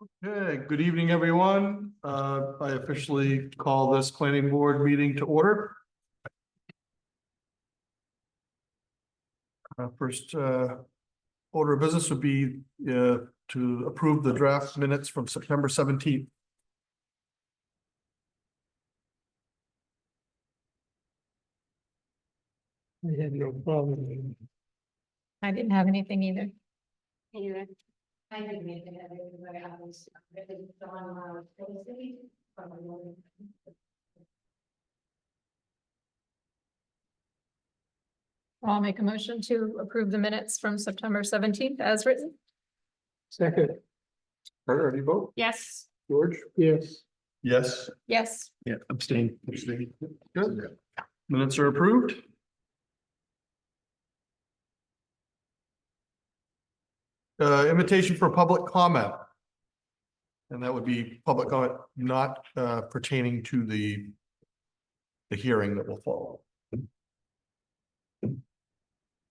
Okay, good evening, everyone. I officially call this planning board meeting to order. First order of business would be to approve the draft minutes from September 17th. I had no problem. I didn't have anything either. I didn't make it everywhere else. I'll make a motion to approve the minutes from September 17th as written. Second, Carter, any vote? Yes. George? yes. Yes. Yes. Yeah, abstain. Good. Minutes are approved. Invitation for public comment. And that would be public comment not pertaining to the hearing that will follow.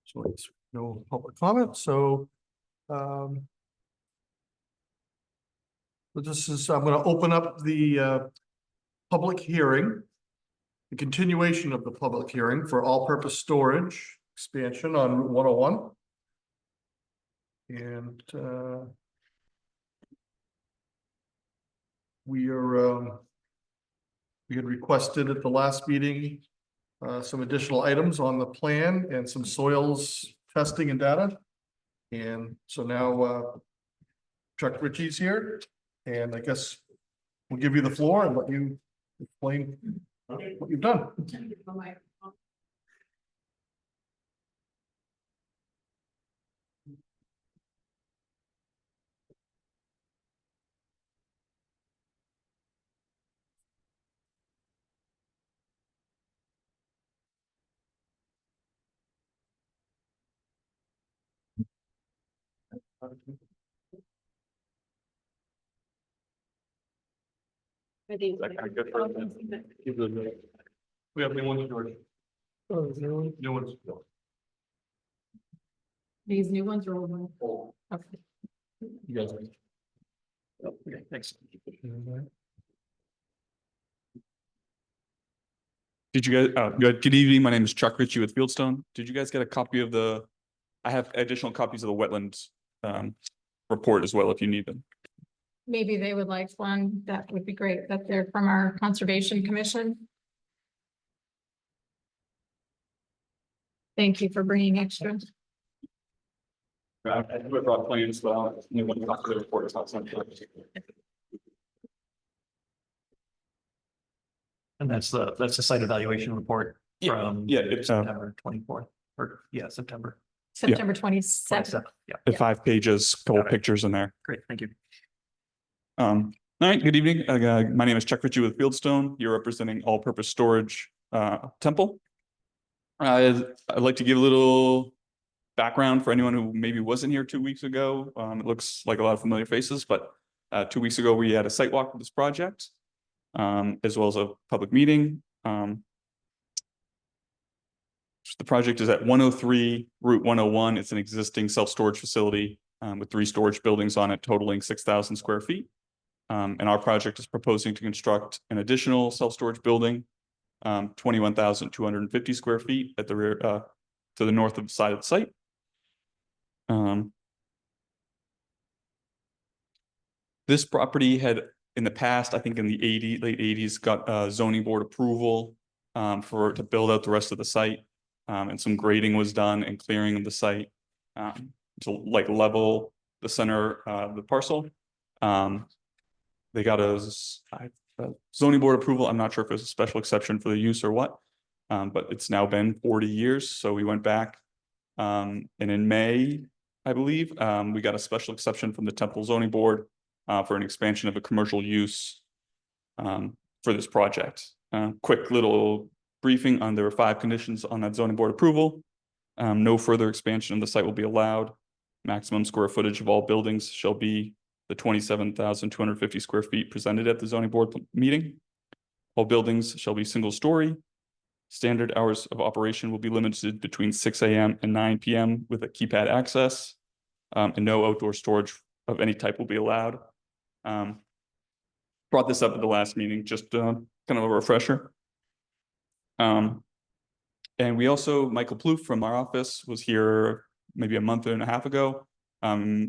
So it's no public comment, so this is, I'm going to open up the public hearing, the continuation of the public hearing for all-purpose storage expansion on Route 101. And we had requested at the last meeting some additional items on the plan and some soils testing and data. And so now Chuck Ritchie's here, and I guess we'll give you the floor and let you explain what you've done. We have new ones, George. Oh, is there one? New ones. These new ones are old ones. Okay. You guys. Okay, thanks. Did you guys, good evening, my name is Chuck Ritchie with Fieldstone. Did you guys get a copy of I have additional copies of the wetlands report as well if you need them. Maybe they would like one. That would be great. That they're from our Conservation Commission. Thank you for bringing extra. I brought plans, but only one copy of the report is not sent. And that's the site evaluation report from it's September 24th, or September. September 27th. Yeah, the 5 pages, couple Got it. pictures in there. great, thank you. All right, good evening. My name is Chuck Ritchie with Fieldstone. You're representing All-Purpose Storage Temple. I'd like to give a little background for anyone who maybe wasn't here 2 weeks ago. It looks like a lot of familiar faces, but 2 weeks ago we had a site walk for this project, as well as a public meeting. The project is at 103 Route 101. It's an existing self-storage facility with 3 storage buildings on it, totaling 6,000 square feet. And our project is proposing to construct an additional self-storage building, 21,250 square feet at the rear, to the north of the side of the site. This property had in the past, I think in the late 80s, got zoning board approval to build out the rest of the site. And some grading was done and clearing of the site to like level the center of the parcel. They got a zoning board approval. I'm not sure if it was a special exception for the use or what, but it's now been 40 years. So we went back and in May, I believe, we got a special exception from the Temple Zoning Board for an expansion of a commercial use for this project. Quick little briefing on there were 5 conditions on that zoning board approval. No further expansion of the site will be allowed. Maximum square footage of all buildings shall be the 27,250 square feet presented at the zoning board meeting. All buildings shall be single story. Standard hours of operation will be limited between 6 a.m. and 9 p.m. with a keypad access, and no outdoor storage of any type will be allowed. Brought this up at the last meeting, just kind of a refresher. And we also, Michael Plouffe from our office was here maybe a month and a half ago.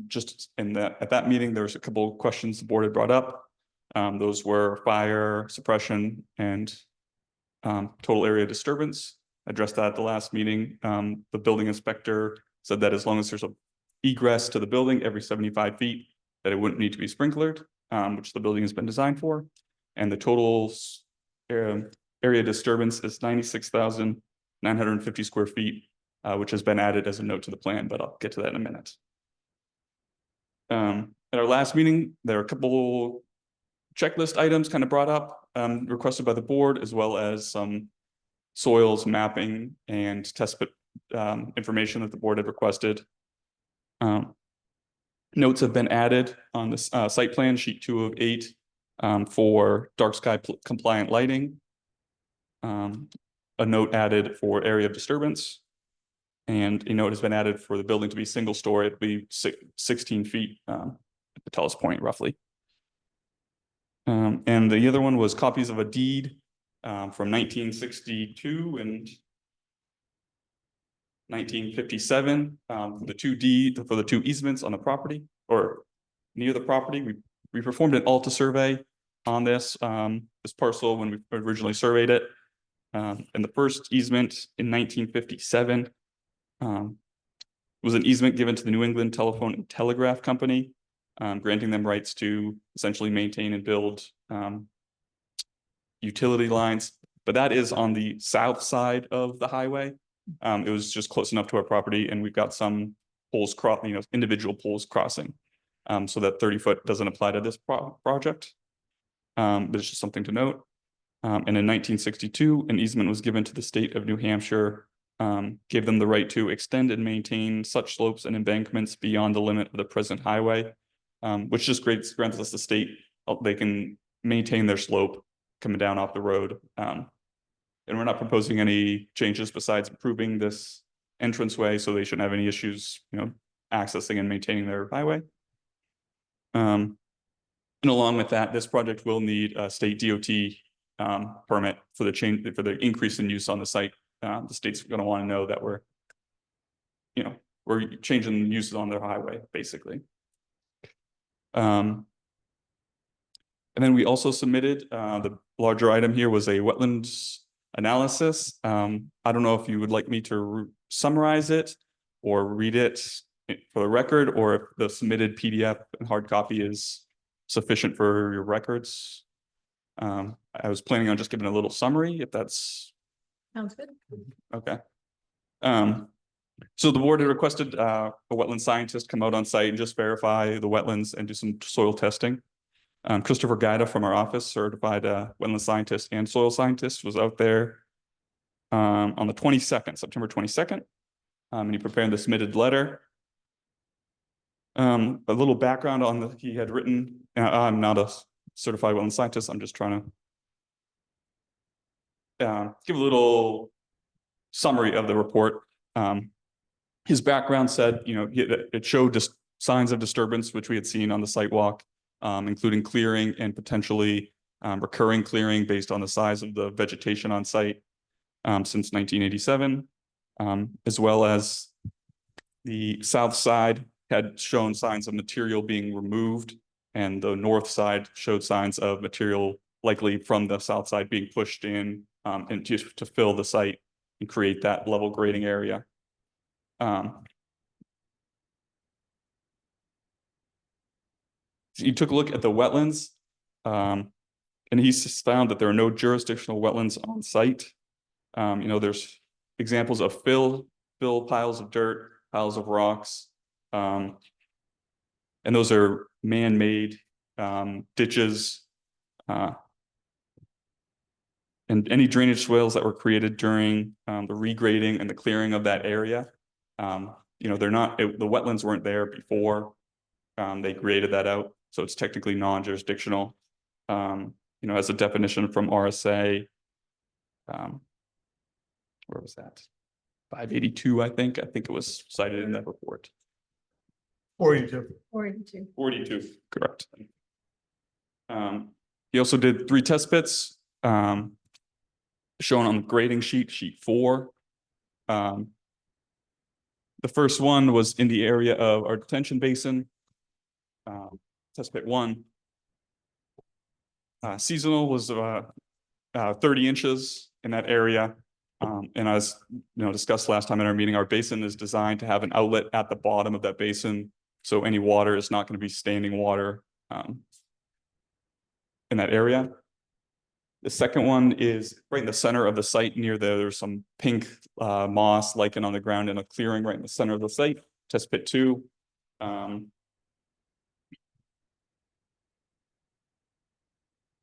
Just at that meeting, there was a couple of questions the board had brought up. Those were fire suppression and total area disturbance. Addressed that at the last meeting. The building inspector said that as long as there's a egress to the building every 75 feet, that it wouldn't need to be sprinklered, which the building has been designed for. And the total area disturbance is 96,950 square feet, which has been added as a note to the plan, but I'll get to that in a minute. At our last meeting, there are a couple checklist items kind of brought up, requested by the board, as well as some soils mapping and test pit information that the board had requested. Notes have been added on this site plan, sheet 2 of 8, for dark sky compliant lighting. A note added for area of disturbance. And a note has been added for the building to be single story, it'll be 16 feet at the tallest point roughly. And the other one was copies of a deed from 1962 and 1957, for the two easements on the property or near the property. We performed an ALTA survey on this parcel when we originally surveyed it. And the first easement in 1957 was an easement given to the New England Telephone and Telegraph Company, granting them rights to essentially maintain and build utility lines. But that is on the south side of the highway. It was just close enough to our property, and we've got some poles individual poles crossing. So that 30-foot doesn't apply to this project. But it's just something to note. And in 1962, an easement was given to the state of New Hampshire, gave them the right to extend and maintain such slopes and embankments beyond the limit of the present highway, which just grants us the state, they can maintain their slope coming down off the road. And we're not proposing any changes besides improving this entranceway, so they shouldn't have any issues, accessing and maintaining their highway. And along with that, this project will need a state DOT permit for the increase in use on the site. The state's going to want to know that we're changing uses on their highway, basically. And then we also submitted the larger item here was a wetlands analysis. I don't know if you would like me to summarize it or read it for the record, or if the submitted PDF and hard copy is sufficient for your records. I was planning on just giving a little summary, if that's Sounds good. okay. So the board had requested a wetland scientist come out on site and just verify the wetlands and do some soil testing. Christopher Gaida from our office, certified wetland scientist and soil scientist, was out there on the 22nd, September 22nd, and he prepared the submitted letter. A little background on he had written. I'm not a certified wetland scientist. I'm just trying to give a little summary of the report. His background said, it showed just signs of disturbance, which we had seen on the site walk, including clearing and potentially recurring clearing based on the size of the vegetation on site since 1987, as well as the south side had shown signs of material being removed, and the north side showed signs of material likely from the south side being pushed in and to fill the site and create that level grading area. He took a look at the wetlands, and he found that there are no jurisdictional wetlands on site. There's examples of fill piles of dirt, piles of rocks, and those are man-made ditches, and any drainage swales that were created during the regrading and the clearing of that area. They're not, the wetlands weren't there before they graded that out, so it's technically non-jurisdictional. As a definition from RSA, where was that? 582, I think it was cited in that report. 42. 42. 42, correct. He also did 3 test pits, shown on the grading sheet, sheet 4. The first one was in the area of our detention basin. Test pit 1. Seasonal was 30 inches in that area. And as discussed last time in our meeting, our basin is designed to have an outlet at the bottom of that basin. So any water is not going to be standing water in that area. The second one is right in the center of the site near there's some pink moss lichen on the ground in a clearing right in the center of the site. Test pit 2.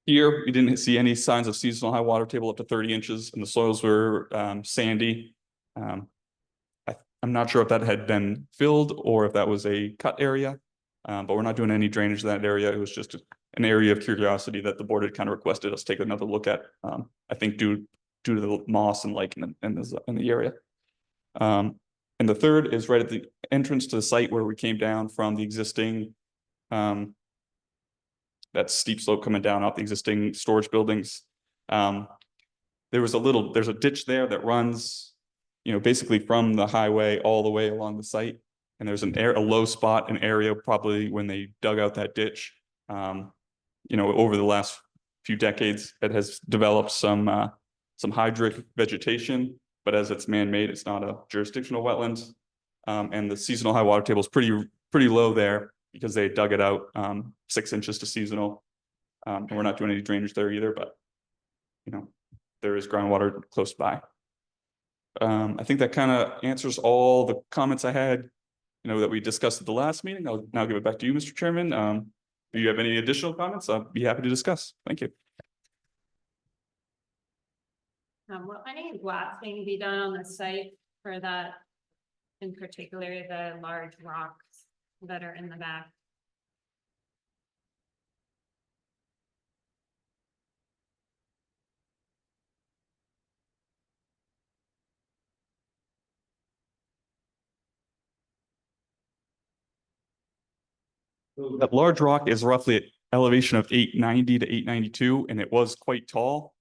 Here, we didn't see any signs of seasonal high water table up to 30 inches, and the soils were sandy. I'm not sure if that had been filled or if that was a cut area, but we're not doing any drainage in that area. It was just an area of curiosity that the board had kind of requested us take another look at. I think due to the moss and lichen in the area. And the third is right at the entrance to the site where we came down from the existing that steep slope coming down off the existing storage buildings. There's a ditch there that runs, basically from the highway all the way along the site. And there's a low spot, an area probably when they dug out that ditch. Over the last few decades, it has developed some hydric vegetation, but as it's man-made, it's not a jurisdictional wetland. And the seasonal high water table is pretty low there, because they dug it out 6 inches to seasonal. And we're not doing any drainage there either, but there is groundwater close by. I think that kind of answers all the comments I had, that we discussed at the last meeting. I'll now give it back to you, Mr. Chairman. Do you have any additional comments? I'll be happy to discuss. Thank you. Will any blasting be done on the site for that, in particular, the large rocks that are in the back? That large rock is roughly at elevation of 890 to 892, and it was quite tall,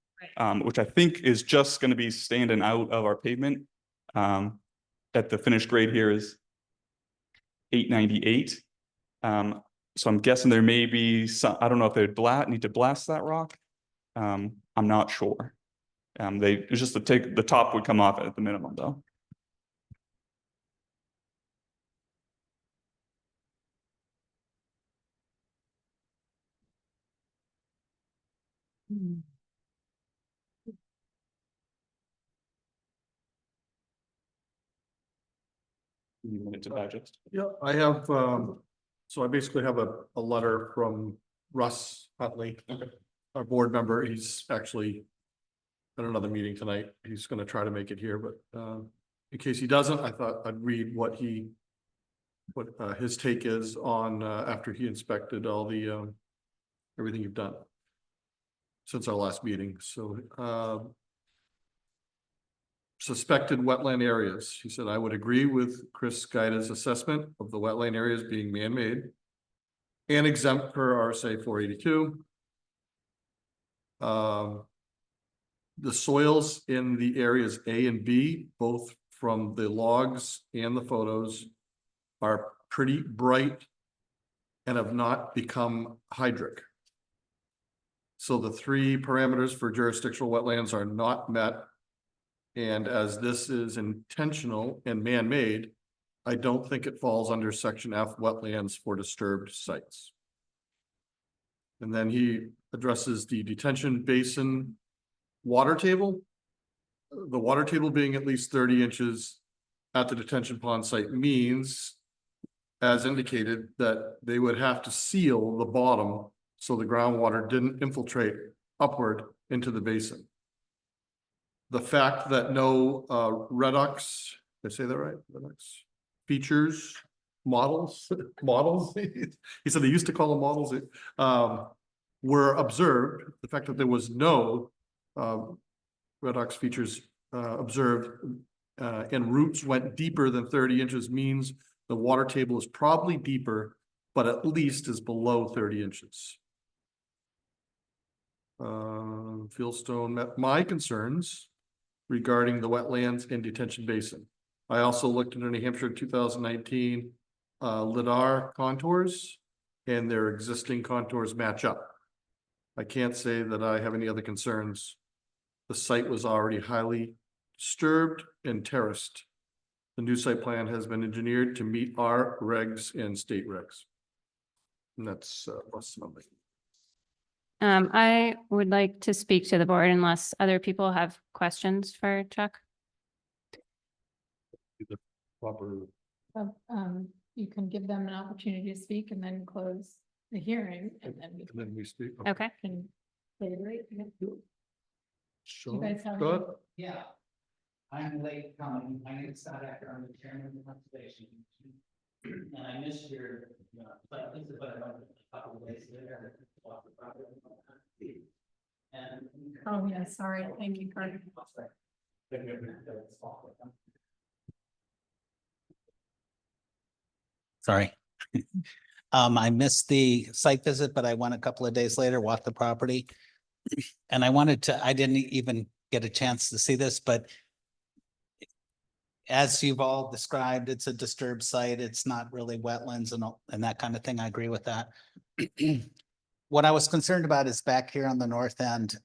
which I think is just going to be standing out of our pavement. At the finished grade here is 898. So I'm guessing there may be some, I don't know if they need to blast that rock. I'm not sure. It's just the top would come off at the minimum though. You want it to digest? Yeah, I have, so I basically have a letter from Russ Huntley, our board member. He's actually at another meeting tonight. He's gonna try to make it here, but in case he doesn't, I thought I'd read what his take is on after he inspected all the everything you've done since our last meeting. So suspected wetland areas. He said, I would agree with Chris Guida's assessment of the wetland areas being man-made and exempt per RSA 482. The soils in the areas A and B, both from the logs and the photos, are pretty bright and have not become hydric. So the 3 parameters for jurisdictional wetlands are not met. And as this is intentional and man-made, I don't think it falls under section F, wetlands for disturbed sites. And then he addresses the detention basin water table. The water table being at least 30 inches at the detention pond site means, as indicated, that they would have to seal the bottom so the groundwater didn't infiltrate upward into the basin. The fact that no redox, did I say that right? Redox features, models, he said they used to call them models, were observed. The fact that there was no redox features observed and roots went deeper than 30 inches means the water table is probably deeper, but at least is below 30 inches. Fieldstone met my concerns regarding the wetlands and detention basin. I also looked into New Hampshire 2019 lidar contours, and their existing contours match up. I can't say that I have any other concerns. The site was already highly disturbed and terraced. The new site plan has been engineered to meet our regs and state regs. And that's what's something. I would like to speak to the board unless other people have questions for Chuck. Proper. You can give them an opportunity to speak and then close the hearing and then we And then we speak. Okay. can deliberate. You Sure. guys have. Go ahead. Yeah. I'm late coming. My name is Scott Acker. I'm the chairman of the conservation. And I missed your, but this is what I wanted a couple of days later. And. Oh, yeah, sorry. Thank you, Carter. Sorry. I missed the site visit, but I went a couple of days later, walked the property. And I didn't even get a chance to see this, but as you've all described, it's a disturbed site. It's not really wetlands and that kind of thing. I agree with that. What I was concerned about is back here on the north end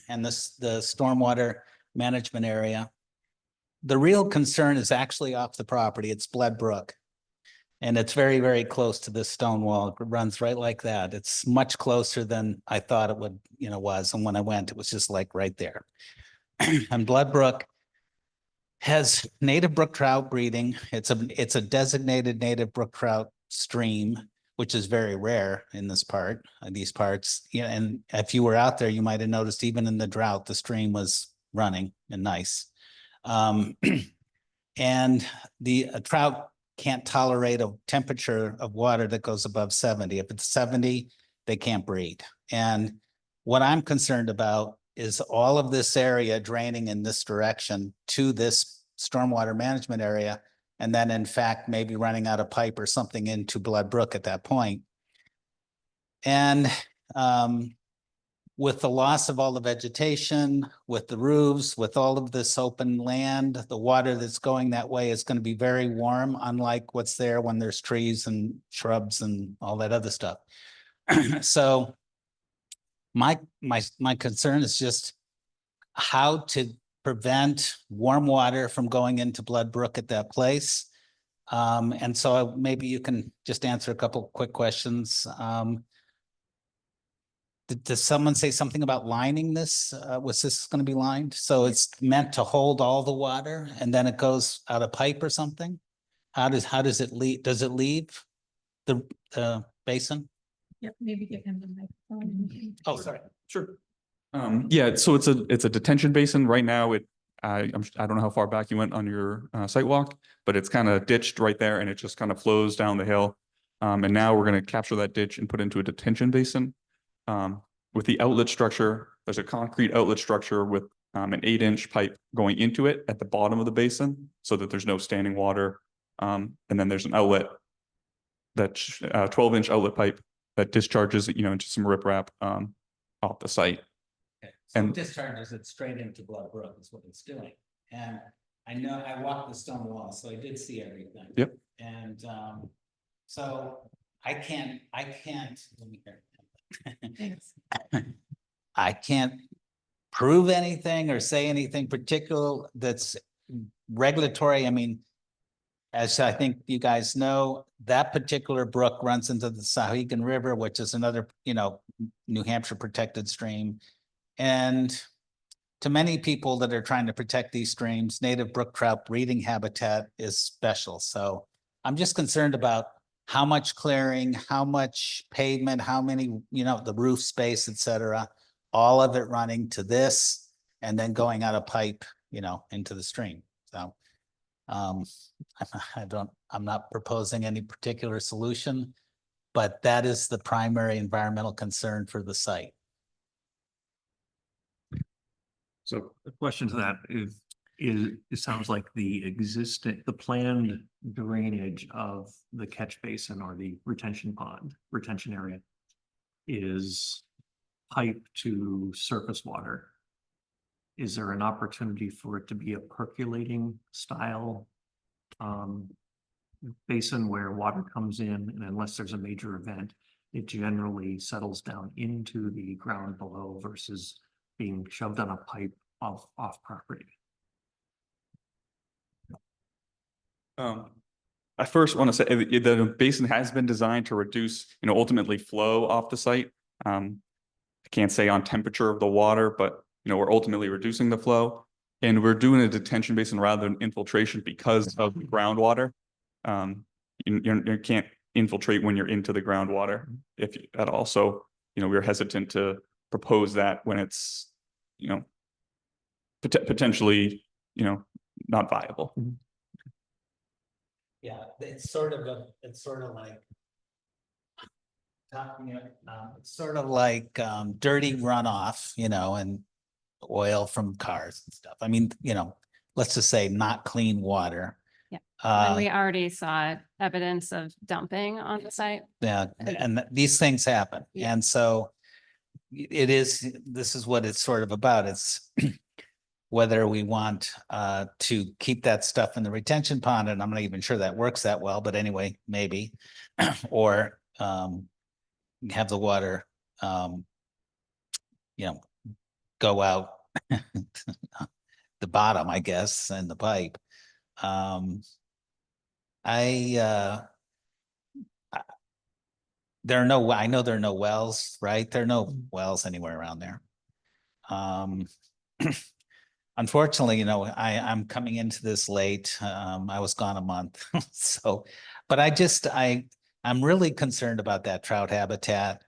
and the stormwater management area. The real concern is actually off the property. It's Brook. And it's very, very close to this stone wall. It runs right like that. It's much closer than I thought it would, was. And when I went, it was just like right there. And Brook has native brook trout breeding. It's a designated native brook trout stream, which is very rare in these parts. Yeah, and if you were out there, you might have noticed even in the drought, the stream was running and nice. And the trout can't tolerate a temperature of water that goes above 70. If it's 70, they can't breed. And what I'm concerned about is all of this area draining in this direction to this stormwater management area, and then in fact, maybe running out of pipe or something into Brook at that point. And with the loss of all the vegetation, with the roofs, with all of this open land, the water that's going that way is going to be very warm, unlike what's there when there's trees and shrubs and all that other stuff. So my concern is just how to prevent warm water from going into Brook at that place. And so maybe you can just answer a couple quick questions. Does someone say something about lining this? Was this going to be lined? So it's meant to hold all the water and then it goes out a pipe or something? How does it leave? Does it leave the basin? Yep, maybe give him the microphone. Oh, sorry. Sure. Yeah, so it's a detention basin right now. I don't know how far back you went on your site walk, but it's kind of ditched right there and it just kind of flows down the hill. And now we're going to capture that ditch and put it into a detention basin. With the outlet structure, there's a concrete outlet structure with an 8-inch pipe going into it at the bottom of the basin so that there's no standing water. And then there's an outlet, that 12-inch outlet pipe that discharges, into some riprap off the site. Okay. So And- it discharges it straight into Brook is what it's doing. And I know I walked the stone wall, so I did see everything. Yep. And so I can't, let me hear. Thanks. I can't prove anything or say anything particular that's regulatory. I mean, as I think you guys know, that particular brook runs into the Sahuagin River, which is another, New Hampshire protected stream. And to many people that are trying to protect these streams, native brook trout breeding habitat is special. So I'm just concerned about how much clearing, how much pavement, how many, the roof space, et cetera, all of it running to this and then going out a pipe, into the stream. So I'm not proposing any particular solution, but that is the primary environmental concern for the site. So the question to that is it sounds like the planned drainage of the catch basin or the retention area is pipe to surface water, is there an opportunity for it to be a percolating style basin where water comes in, and unless there's a major event, it generally settles down into the ground below versus being shoved on a pipe off property? I first want to say the basin has been designed to reduce, ultimately flow off the site. I can't say on temperature of the water, but we're ultimately reducing the flow, and we're doing a detention basin rather than infiltration because of the groundwater. You can't infiltrate when you're into the groundwater, if at all. So, we're hesitant to propose that when it's, potentially, not viable. Yeah, it's sort of like. It's sort of like dirty runoff, and oil from cars and stuff. I mean, let's just say not clean water. Yeah. And Uh, we already saw evidence of dumping on the site. yeah, and these things happen. Yeah. And so this is what it's sort of about. It's whether we want to keep that stuff in the retention pond, and I'm not even sure that works that well, but anyway, maybe, or have the water, go out the bottom, I guess, and the pipe. There are no, I know there are no wells, right? There are no wells anywhere around there. Unfortunately, I'm coming into this late. I was gone a month. So, but I'm really concerned about that trout habitat.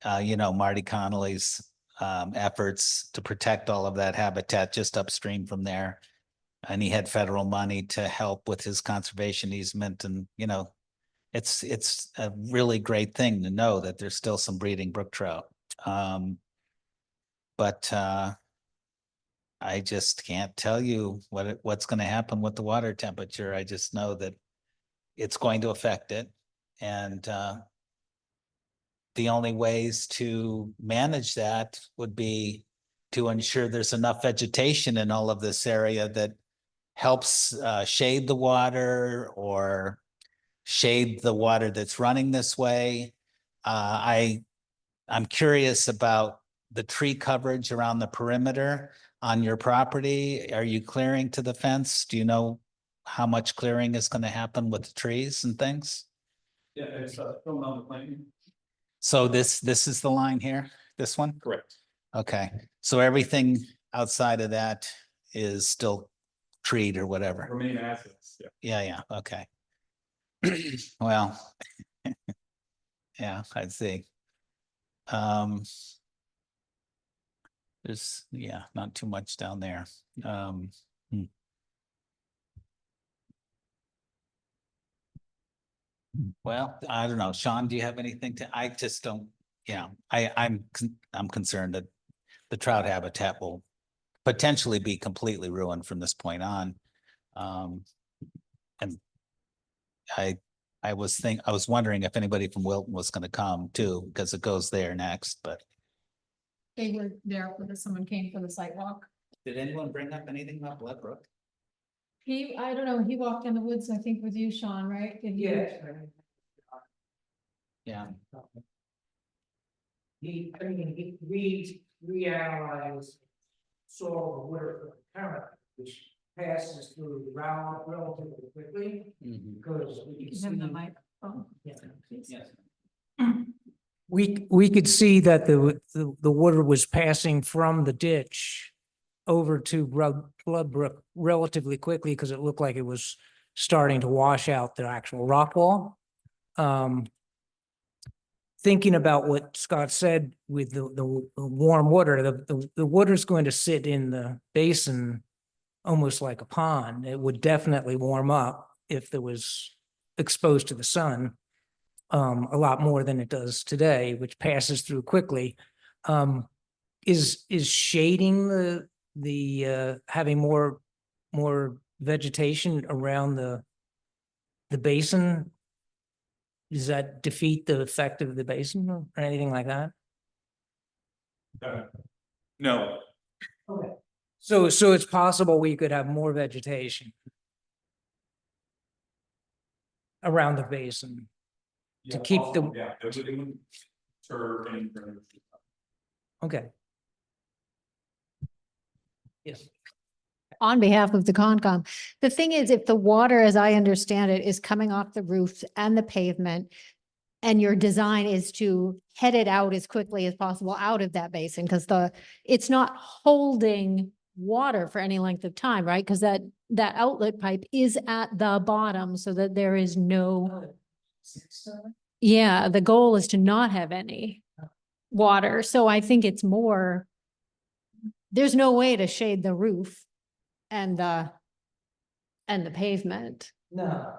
Marty Connolly's efforts to protect all of that habitat just upstream from there. And he had federal money to help with his conservation easement. And, it's a really great thing to know that there's still some breeding brook trout. But I just can't tell you what's going to happen with the water temperature. I just know that it's going to affect it. And the only ways to manage that would be to ensure there's enough vegetation in all of this area that helps shade the water or shade the water that's running this way. I'm curious about the tree coverage around the perimeter on your property. Are you clearing to the fence? Do you know how much clearing is going to happen with the trees and things? Yeah, it's filmed on the plane. So this is the line here, this one? Correct. Okay, so everything outside of that is still treed or whatever. Remain assets, yeah. Yeah, okay. Well, yeah, I'd see. There's, not too much down there. Well, I don't know. Sean, do you have anything I just don't, I'm concerned that the trout habitat will potentially be completely ruined from this point on. And I was wondering if anybody from Wilton was going to come too, because it goes there next, but. They were there for someone came for the sidewalk. Did anyone bring up anything about Blood Brook? I don't know, he walked in the woods, I think with you, Sean, right? Did you? Yes. Yeah. We reanalyzed soil water current, which passes through the ground relatively quickly because we Give him the can see. microphone. Yeah. Yes. We could see that the water was passing from the ditch over to Blood Brook relatively quickly because it looked like it was starting to wash out the actual rock wall. Thinking about what Scott said with the warm water, the water's going to sit in the basin almost like a pond. It would definitely warm up if there was exposed to the sun. A lot more than it does today, which passes through quickly. Is shading the having more vegetation around the basin? Does that defeat the effect of the basin or anything like that? No, So it's possible we could have more vegetation around the basin. To keep the- Yeah, it would serve any. Okay. Yes. On behalf of the Concom, the thing is, if the water, as I understand it, is coming off the roofs and the pavement, and your design is to head it out as quickly as possible out of that basin, because it's not holding water for any length of time, right? Because that outlet pipe is at the bottom so that there is no, yeah, the goal is to not have any water. So I think it's more, there's no way to shade the roof and the pavement. No.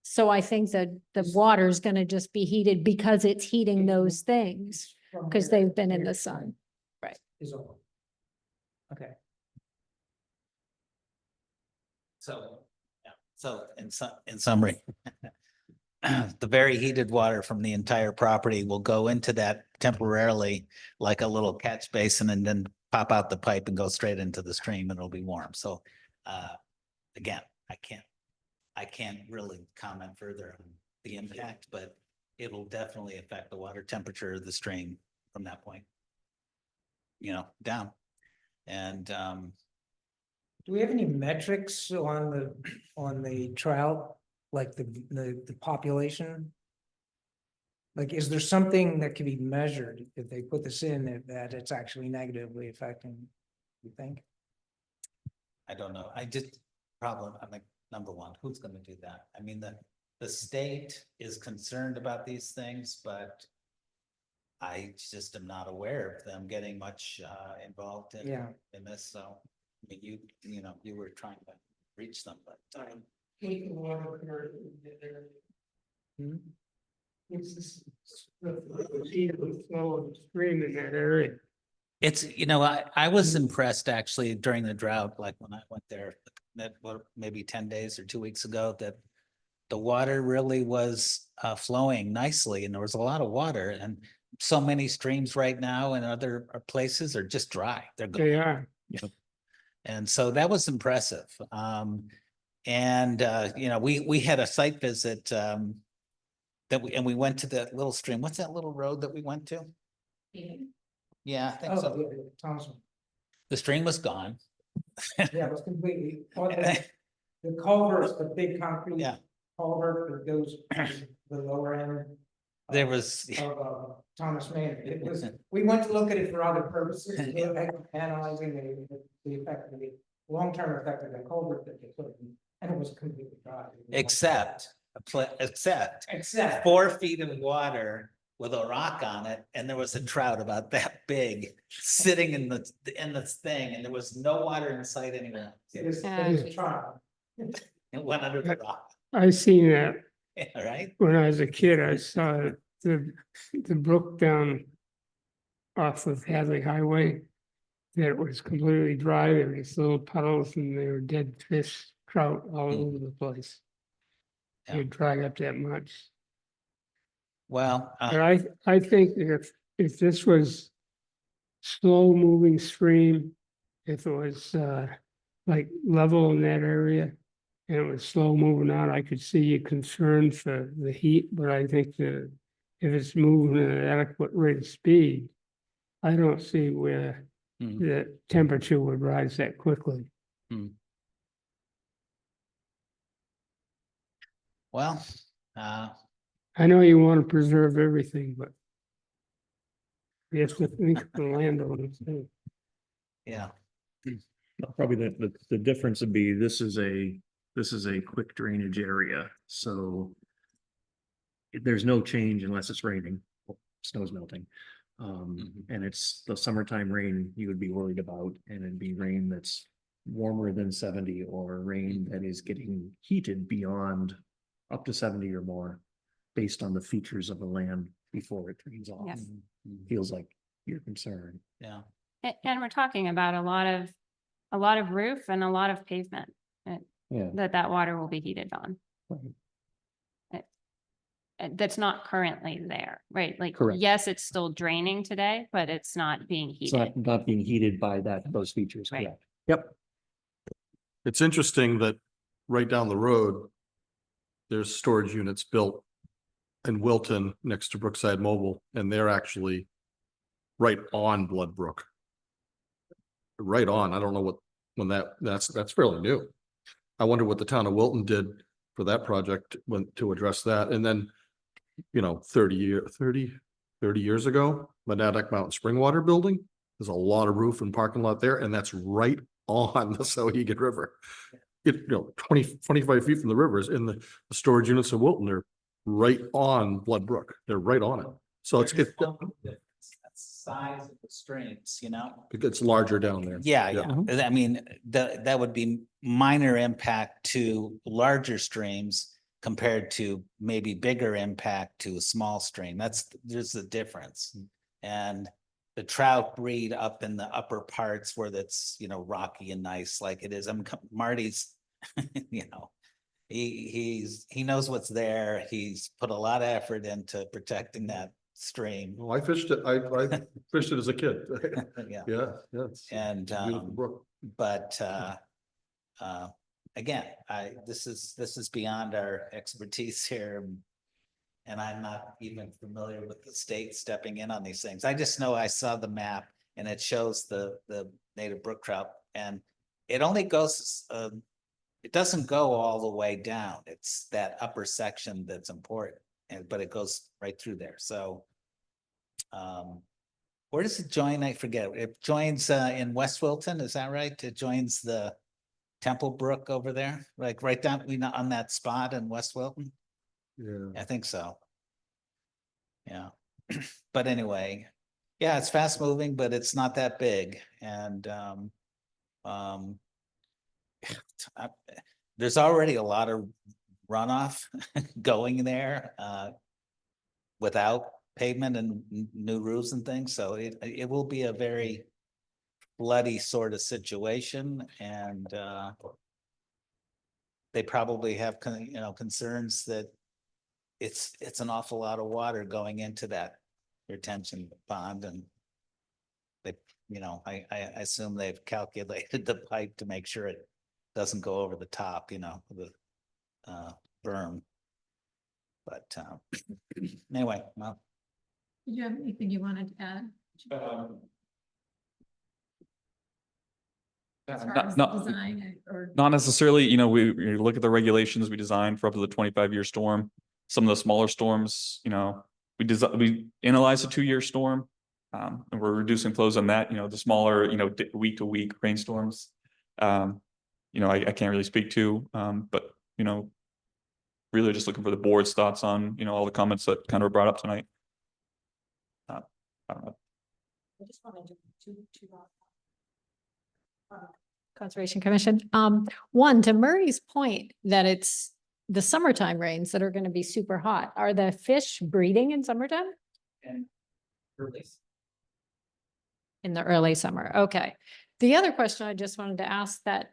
So I think that the water's gonna just be heated because it's heating those things, because they've been in the sun. Is all. Okay. So, yeah, so in summary, the very heated water from the entire property will go into that temporarily like a little catch basin and then pop out the pipe and go straight into the stream and it'll be warm. So, again, I can't really comment further on the impact, but it'll definitely affect the water temperature of the stream from that point, down. And, Do we have any metrics on the trout, like the population? Like, is there something that can be measured if they put this in that it's actually negatively affecting, you think? I don't know. I'm like, number one, who's gonna do that? I mean, the state is concerned about these things, but I just am not aware of them getting much involved in Yeah. this, so. I mean, you were trying to reach them, but. Hmm? Stream in that area. It's, I was impressed actually during the drought, like when I went there, maybe 10 days or 2 weeks ago, that the water really was flowing nicely and there was a lot of water, and so many streams right now and other places are just dry. They're gone. They are. And so that was impressive. We had a site visit we went to that little stream. What's that little road that we went to? Yeah, I think so. Oh, yeah, Thompson. The stream was gone. Yeah, it was completely, the culverts, the big concrete. Yeah. Culvert that goes to the lower end. There was, Of Thomas Manor. It was, we went to look at it for other purposes, analyzing the effect of the long-term effect of the culvert that they put in, and it was completely dry. except 4 feet of water with a rock on it, and there was a trout about that big sitting in this thing, and there was no water in sight anywhere. It is a trial. It went under the rock. I seen that All right. when I was a kid. I saw the brook down off of Hadley Highway. That was completely dry. There were just little puddles and there were dead fish, trout all over the place. Yeah. It dried up that much. Well, But I think if this was slow moving stream, if it was like level in that area and it was slow moving out, I could see your concern for the heat, but I think that if it's moving at an adequate rate of speed, I don't see where the temperature would rise that quickly. well, I know you want to preserve everything, but you have to think of the landowners too. yeah. Probably the difference would be this is a quick drainage area, so there's no change unless it's raining, snow's melting. And it's the summertime rain you would be worried about, and it'd be rain that's warmer than 70 or rain that is getting heated beyond up to 70 or more based on the features of the land before it drains off. Yes. Feels like your concern. Yeah. And we're talking about a lot of roof and a lot of pavement Yeah. that water will be heated on. that's not currently there, right? Like, Correct. yes, it's still draining today, but it's not being It's heated. not being heated by those features, Right. correct? Yep. It's interesting that right down the road, there's storage units built in Wilton next to Brookside Mobile, and they're actually right on Blood Brook. Right on. I don't know what, when that's fairly new. I wonder what the town of Wilton did for that project to address that. And then, 30 years ago, Monadnock Mountain Springwater Building, there's a lot of roof and parking lot there, and that's right on the Sohegan River. 25 feet from the rivers, in the storage units of Wilton, they're right on Blood Brook. They're right on it. So it's Size of the streams, it gets larger down there. Yeah, Yeah. yeah. I mean, that would be minor impact to larger streams compared to maybe bigger impact to a small stream. There's a difference. And the trout breed up in the upper parts where that's, rocky and nice like it is. Marty's, he knows what's there. He's put a lot of effort into protecting that stream. Well, I fished it. I fished it as a kid. Yeah. Yeah, it's a And, beautiful brook. but, again, this is beyond our expertise here. And I'm not even familiar with the state stepping in on these things. I just know I saw the map and it shows the native brook trout, and it only goes, it doesn't go all the way down. It's that upper section that's important, but it goes right through there. So where does it join? I forget. It joins in West Wilton, is that right? It joins the Temple Brook over there, like right down on that spot in West Wilton. Yeah. I think so. Yeah. But anyway, yeah, it's fast moving, but it's not that big. And there's already a lot of runoff going there without pavement and new roofs and things. So it will be a very bloody sort of situation. And they probably have concerns that it's an awful lot of water going into that retention pond, and they, I assume they've calculated the pipe to make sure it doesn't go over the top, the berm. But anyway, well. Did you have anything you wanted to add? As far as the design or? Not necessarily, we look at the regulations we designed for up to the 25-year storm. Some of the smaller storms, we analyzed a 2-year storm, and we're reducing flows on that. The smaller, week to week rainstorms. I can't really speak to, but really just looking for the board's thoughts on all the comments that kind of were brought up tonight. I don't know. I just wanted to Conservation Commission. One, to Murray's point that it's the summertime rains that are going to be super hot. Are the fish breeding in summertime? And release. In the early summer. Okay. The other question I just wanted to ask that,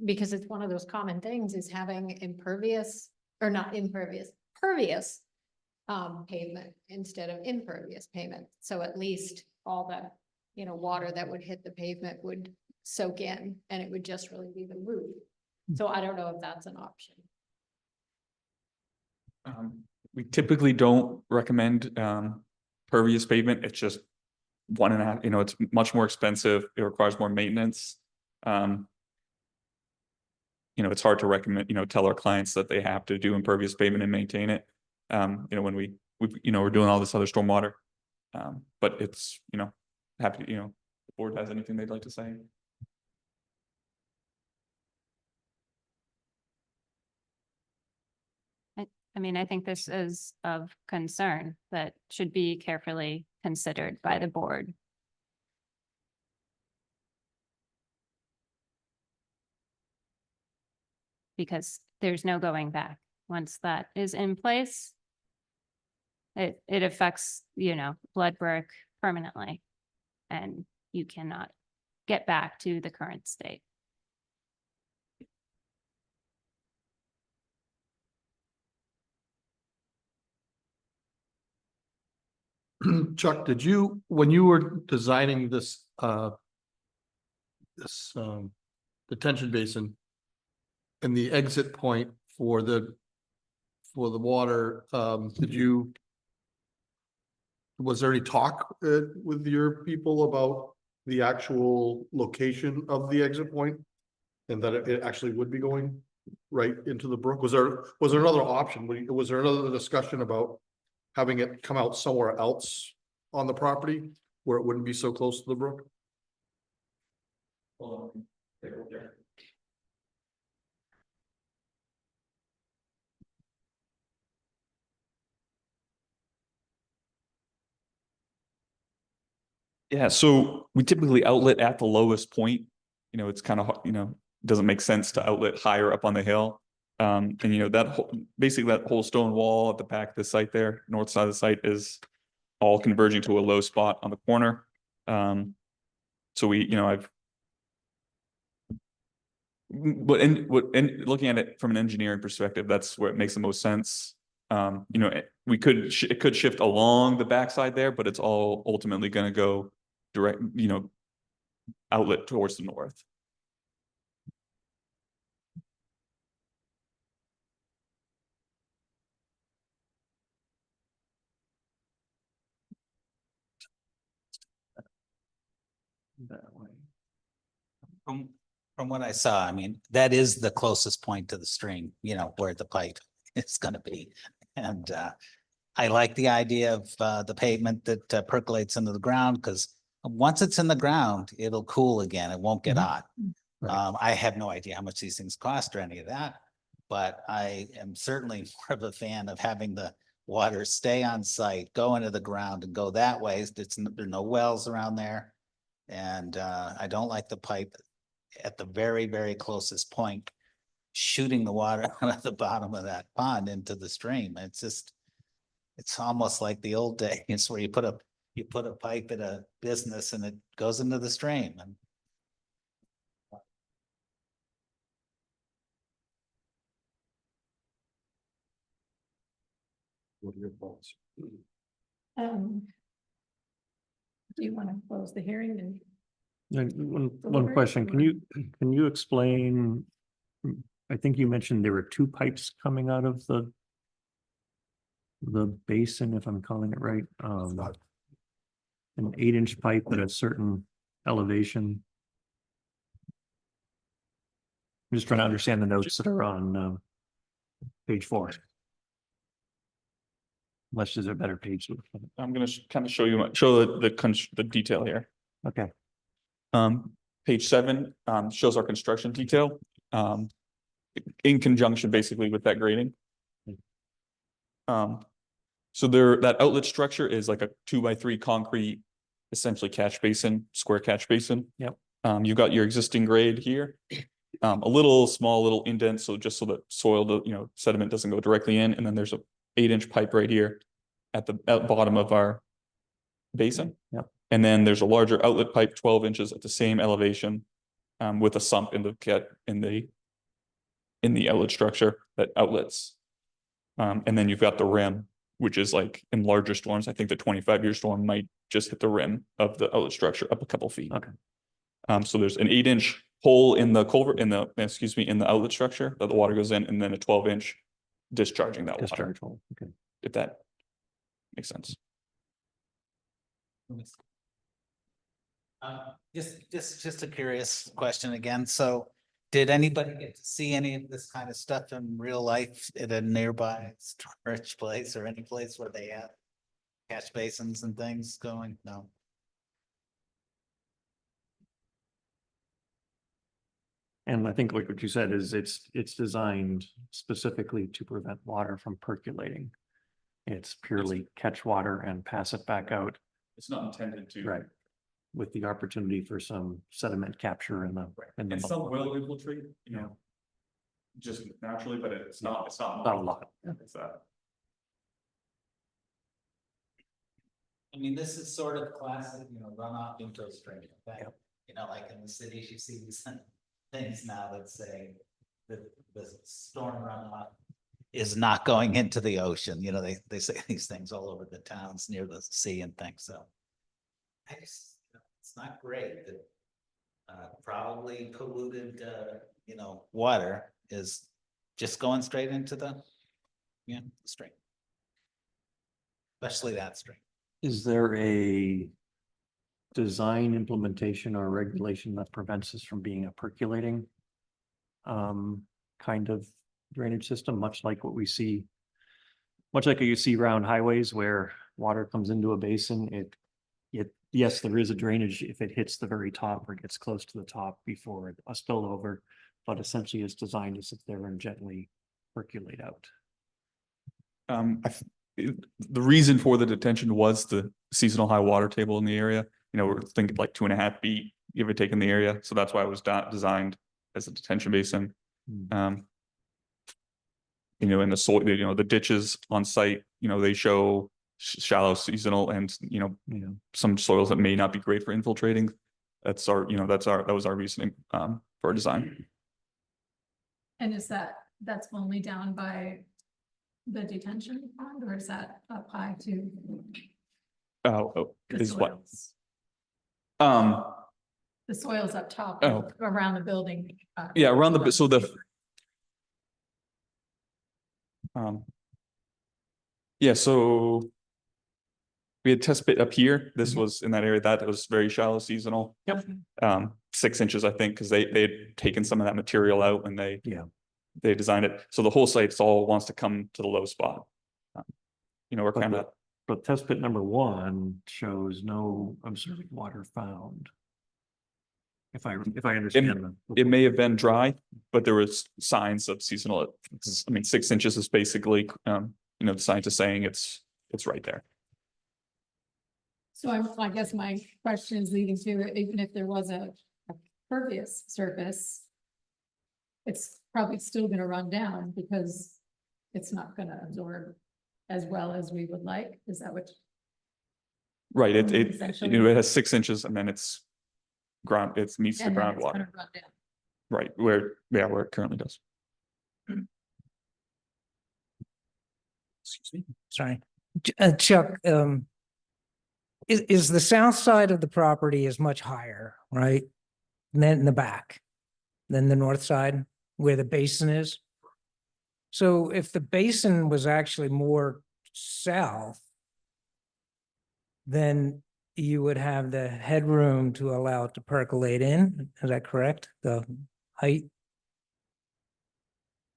because it's one of those common things, is having impervious or not impervious, pervious pavement instead of impervious pavement. So at least all the, water that would hit the pavement would soak in and it would just really be the roof. So I don't know if that's an option. We typically don't recommend pervious pavement. It's just 1.5, it's much more expensive. It requires more maintenance. It's hard to recommend, tell our clients that they have to do impervious pavement and maintain it. When we're doing all this other stormwater. But it's, happy, the board has anything they'd like to say. I think this is of concern that should be carefully considered by the board. Because there's no going back. Once that is in place, it affects, Blood Brook permanently, and you cannot get back to the current state. Chuck, when you were designing this, detention basin and the exit point for the water, was there any talk with your people about the actual location of the exit point? And that it actually would be going right into the brook? Was there another option? Was there another discussion about having it come out somewhere else on the property where it wouldn't be so close to the brook? Yeah, so we typically outlet at the lowest point. You know, it's kind of, doesn't make sense to outlet higher up on the hill. And that basically that whole stone wall at the back of the site there, north side of the site, is all converging to a low spot on the corner. So looking at it from an engineering perspective, that's where it makes the most sense. It could shift along the backside there, but it's all ultimately going to go direct, outlet towards the north. That way. From what I saw, I mean, that is the closest point to the stream, where the pipe is gonna be. And I like the idea of the pavement that percolates into the ground, because once it's in the ground, it'll cool again. It won't get hot. Right. I have no idea how much these things cost or any of that, but I am certainly more of a fan of having the water stay on site, go into the ground and go that way. There are no wells around there. And I don't like the pipe at the very, very closest point, shooting the water out of the bottom of that pond into the stream. It's almost like the old days where you put a pipe in a business and it goes into the stream. And What are your thoughts? Do you want to close the hearing and? One Deliberate question, or- can you explain, I think you mentioned there were two pipes coming out of the basin, if I'm calling it right, an 8-inch pipe at a certain elevation. I'm just trying to understand the notes that are on page 4. Unless there's a better page. I'm going to kind of show the detail here. Okay. Page 7 shows our construction detail in conjunction basically with that grading. So that outlet structure is like a 2x3 concrete, essentially catch basin, square catch basin. Yep. You've got your existing grade here, a small little indent, so just so that soil, sediment doesn't go directly in, and then there's a 8-inch pipe right here at the bottom of our basin. Yep. And then there's a larger outlet pipe, 12 inches at the same elevation, with a sump in the outlet structure that outlets. And then you've got the rim, which is like in larger storms. I think the 25-year storm might just hit the rim of the outlet structure up a couple feet. Okay. So there's an 8-inch hole in the culvert in the outlet structure that the water goes in, and then a 12-inch discharging that Discharge water. hole. Okay. If that makes sense. Just a curious question again. So did anybody get to see any of this kind of stuff in real life at a nearby storage place or any place where they have catch basins and things going? No. And I think like what you said is it's designed specifically to prevent water from percolating. It's purely catch water and pass it back out. It's not intended to. Right. With the opportunity for some sediment capture in the. And some will infiltrate, just naturally, but it's not Not a lot. It's that. I mean, this is sort of classic, runoff into a stream. Okay? Like in the cities, you see these things now that say the storm runoff is not going into the ocean. You know, they say these things all over the towns near the sea and things, so. I just, it's not great that probably polluted, water is just going straight into the stream. Especially that stream. Is there a design implementation or regulation that prevents this from being a percolating kind of drainage system, much like what we see, much like you see around highways where water comes into a basin, yes, there is a drainage if it hits the very top or gets close to the top before a spillover, but essentially it's designed to sit there and gently percolate out. The reason for the detention was the seasonal high water table in the area. We're thinking like 2.5 feet, give or take in the area. So that's why it was designed as a detention basin. And the soil, the ditches on site, they show shallow seasonal and, some soils that may not be great for infiltrating. That was our reasoning for our design. And that's only down by the detention pond, or is that up high to the Is what? soils? The soils up top, Oh. around the building. Yeah, around so we had test pit up here. This was in that area that was very shallow seasonal. Yep. 6 inches, I think, because they had taken some of that material out when they designed it. So the whole site all wants to come to the low spot. We're kind of. But test pit number 1 shows no observed water found. If I understand them. It may have been dry, but there was signs of seasonal. 6 inches is basically, the scientist saying it's right there. So I guess my question is leading to, even if there was a pervious surface, it's probably still gonna run down because it's not gonna absorb as well as we would like. Is that what? Right, it Essentially. it has 6 inches and then it meets the and then it's groundwater. gonna run down? Right, where it currently does. Excuse me. Sorry. Chuck, is the south side of the property is much higher, right? Than in the back, than the north side where the basin is? So if the basin was actually more south, then you would have the headroom to allow it to percolate in. Is that correct? The height?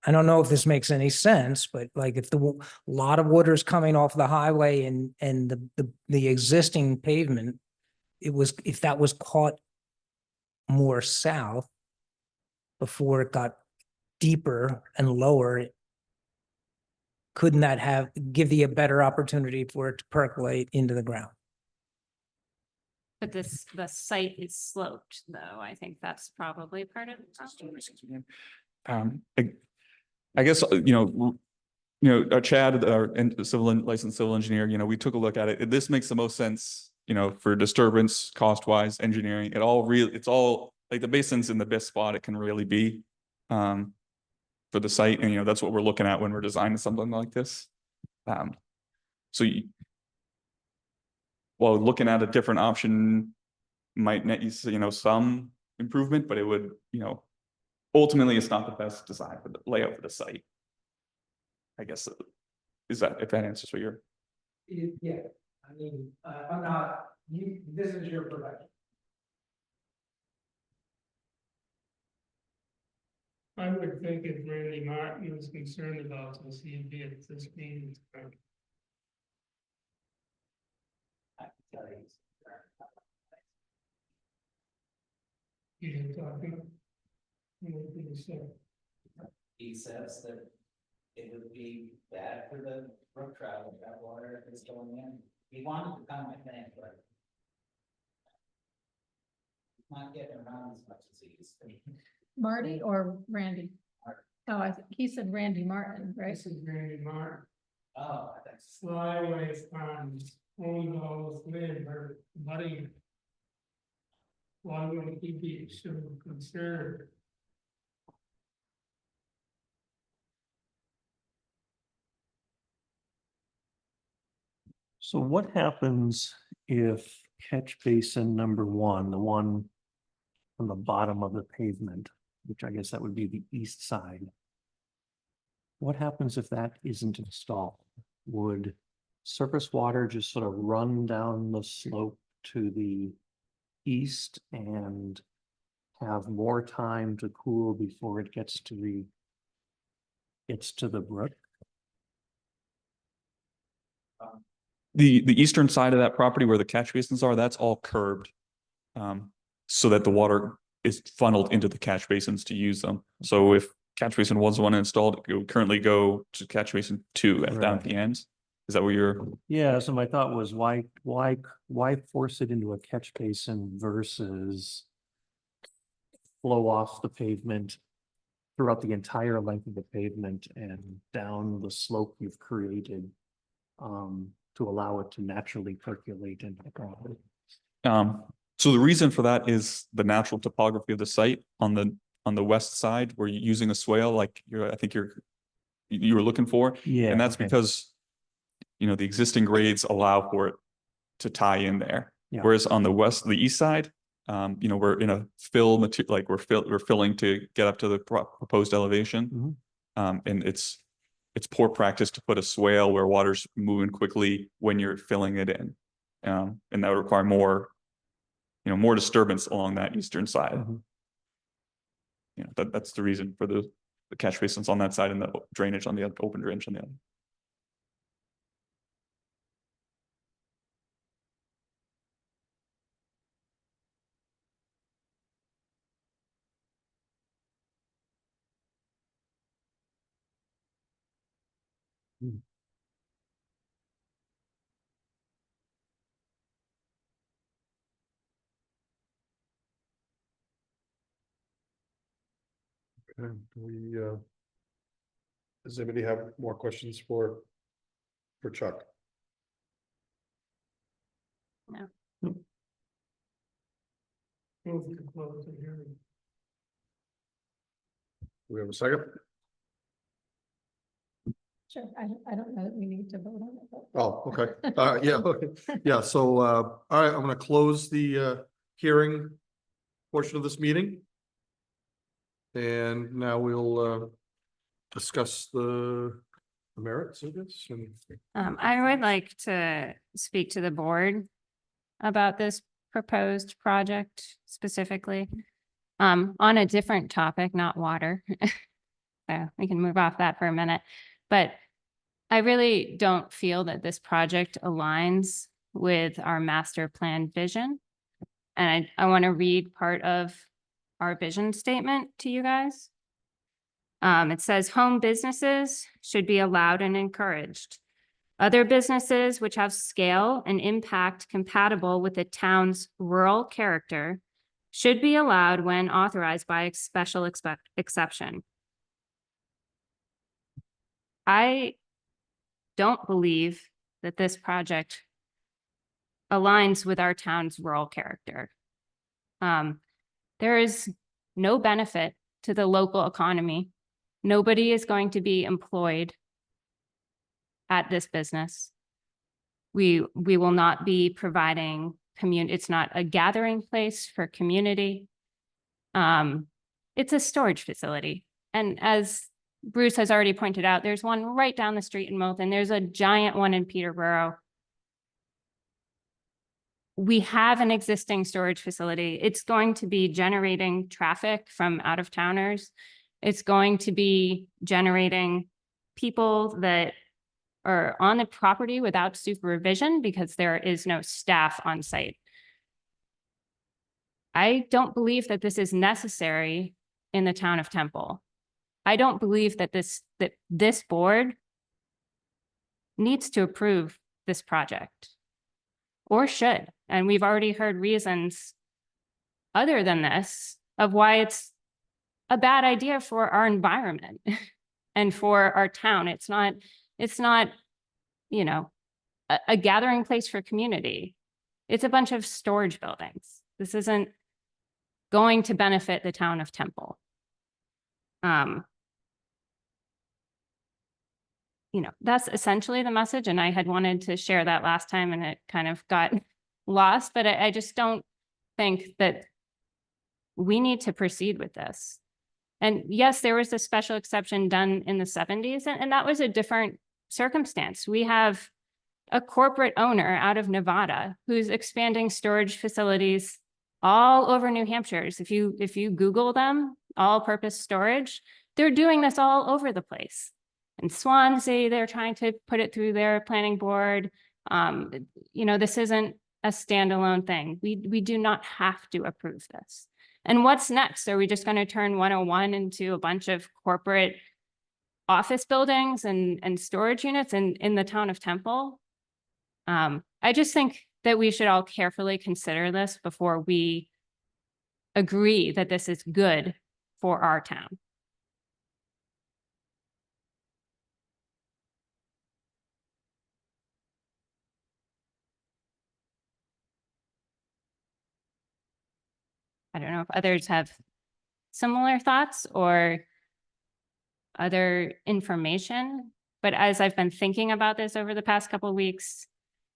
I don't know if this makes any sense, but like if the lot of water is coming off the highway and the existing pavement, if that was caught more south before it got deeper and lower, couldn't that give you a better opportunity for it to percolate into the ground? But the site is sloped, though. I think that's probably part of the problem. I guess, Chad, our licensed civil engineer, we took a look at it. This makes the most sense, for disturbance, cost wise, engineering. It's all like the basin's in the best spot it can really be for the site. And, that's what we're looking at when we're designing something like this. While looking at a different option might net you, some improvement, but it would, ultimately it's not the best design for the layout for the site. I guess, if that answers what you're. Yeah, I mean, I'm not, this is your production. I would think if Randy Martin was concerned about this, he'd be at this meeting. You didn't talk to him? What did he say? He says that it would be bad for the brook trout if that water is going in. He wanted to come, I think, but he's not getting around as much as he used to. Marty or Randy? Marty. Oh, I think he said Randy Martin, right? This is Randy Martin. Oh, I think so. Flyway Farms owned all this land, or buddy. Why would he be so concerned? So what happens if catch basin number one, the one on the bottom of the pavement, which I guess that would be the east side? What happens if that isn't installed? Would surface water just sort of run down the slope to the east and have more time to cool before it gets to the brook? The eastern side of that property where the catch basins are, that's all curbed. So that the water is funneled into the catch basins to use them. So if catch basin was one installed, it would currently go to catch basin 2 at down at the ends. Is that what you're? Yeah, so my thought was why force it into a catch basin versus flow off the pavement throughout the entire length of the pavement and down the slope you've created to allow it to naturally percolate into the property? So the reason for that is the natural topography of the site on the west side, where you're using a swale like you were looking for. Yeah. And that's okay. because, the existing grades allow for it to tie in there. Yeah. Whereas on the east side, we're in a fill material, like we're filling to get up to the proposed elevation. And it's poor practice to put a swale where water's moving quickly when you're filling it in. And that would require more disturbance along that eastern side. That's the reason for the catch basins on that side and the drainage on the open drainage on the other. Okay, does anybody have more questions for Chuck? No. We have a second? Sure, I don't know that we need to vote on it, but. Oh, okay. Yeah, okay. Yeah, so, all right, I'm gonna close the hearing portion of this meeting. And now we'll discuss the merits of this and. I would like to speak to the board about this proposed project specifically, on a different topic, not water. So we can move off that for a minute, but I really don't feel that this project aligns with our master plan vision. And I want to read part of our vision statement to you guys. It says home businesses should be allowed and encouraged. Other businesses which have scale and impact compatible with the town's rural character should be allowed when authorized by special exception. I don't believe that this project aligns with our town's rural character. There is no benefit to the local economy. Nobody is going to be employed at this business. We will not be providing it's not a gathering place for community. It's a storage facility. And as Bruce has already pointed out, there's one right down the street in Milton. There's a giant one in Peterborough. We have an existing storage facility. It's going to be generating traffic from out of towners. It's going to be generating people that are on the property without supervision because there is no staff on site. I don't believe that this is necessary in the town of Temple. I don't believe that this board needs to approve this project or should. And we've already heard reasons other than this of why it's a bad idea for our environment and for our town. It's not, a gathering place for community. It's a bunch of storage buildings. This isn't going to benefit the town of Temple. you know, that's essentially the message. And I had wanted to share that last time and it kind of got lost, but I just don't think that we need to proceed with this. And yes, there was a special exception done in the 70s, and that was a different circumstance. We have a corporate owner out of Nevada who's expanding storage facilities all over New Hampshire. If you Google them, all-purpose storage, they're doing this all over the place. In Swansea, they're trying to put it through their planning board. You know, this isn't a standalone thing. We do not have to approve this. And what's next? Are we just going to turn 101 into a bunch of corporate office buildings and storage units in the town of Temple? I just think that we should all carefully consider this before we agree that this is good for our town. I don't know if others have similar thoughts or other information, but as I've been thinking about this over the past couple of weeks,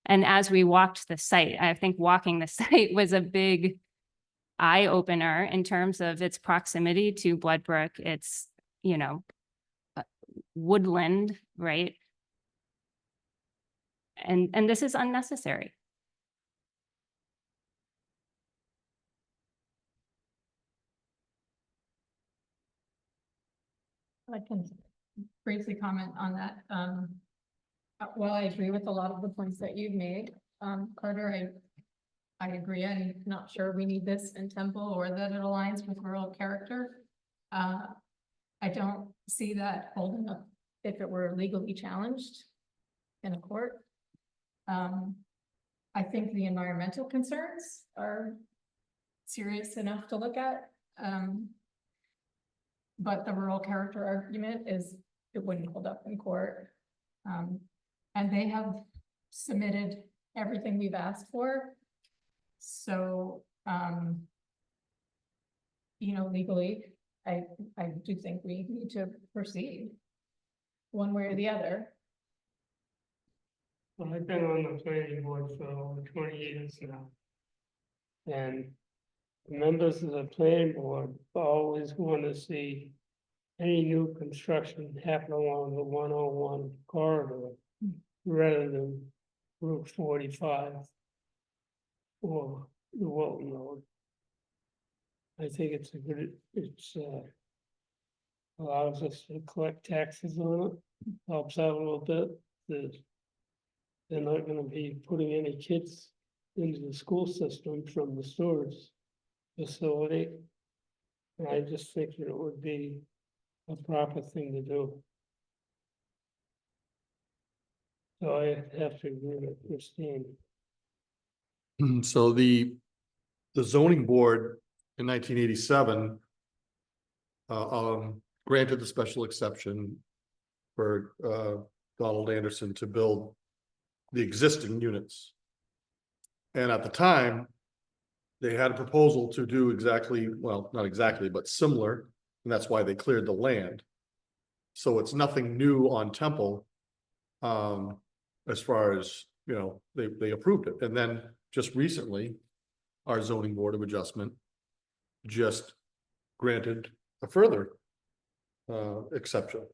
and as we walked the site, I think walking the site was a big eye opener in terms of its proximity to Bloodbrook. It's, you know, woodland, right? And this is unnecessary. I can briefly comment on that. While I agree with a lot of the points that you've made, Carter, I agree. I'm not sure we need this in Temple or that it aligns with rural character. I don't see that holding up if it were legally challenged in a court. I think the environmental concerns are serious enough to look at. But the rural character argument is it wouldn't hold up in court. And they have submitted everything we've asked for. So, you know, legally, I do think we need to proceed one way or the other. Well, I've been on the planning board for over 20 years now. And members of the planning board always want to see any new construction happen along the 101 corridor rather than Route 45 or the Wilton Road. I think it's allows us to collect taxes on it, helps out a little bit. They're not gonna be putting any kids into the school system from the storage facility. And I just think that it would be a proper thing to do. So I have to agree with Christine. So the zoning board in 1987 granted the special exception for Donald Anderson to build the existing units. And at the time, they had a proposal to do exactly, well, not exactly, but similar, and that's why they cleared the land. So it's nothing new on Temple. As far as, you know, they approved it. And then just recently, our zoning board of adjustment just granted a further exception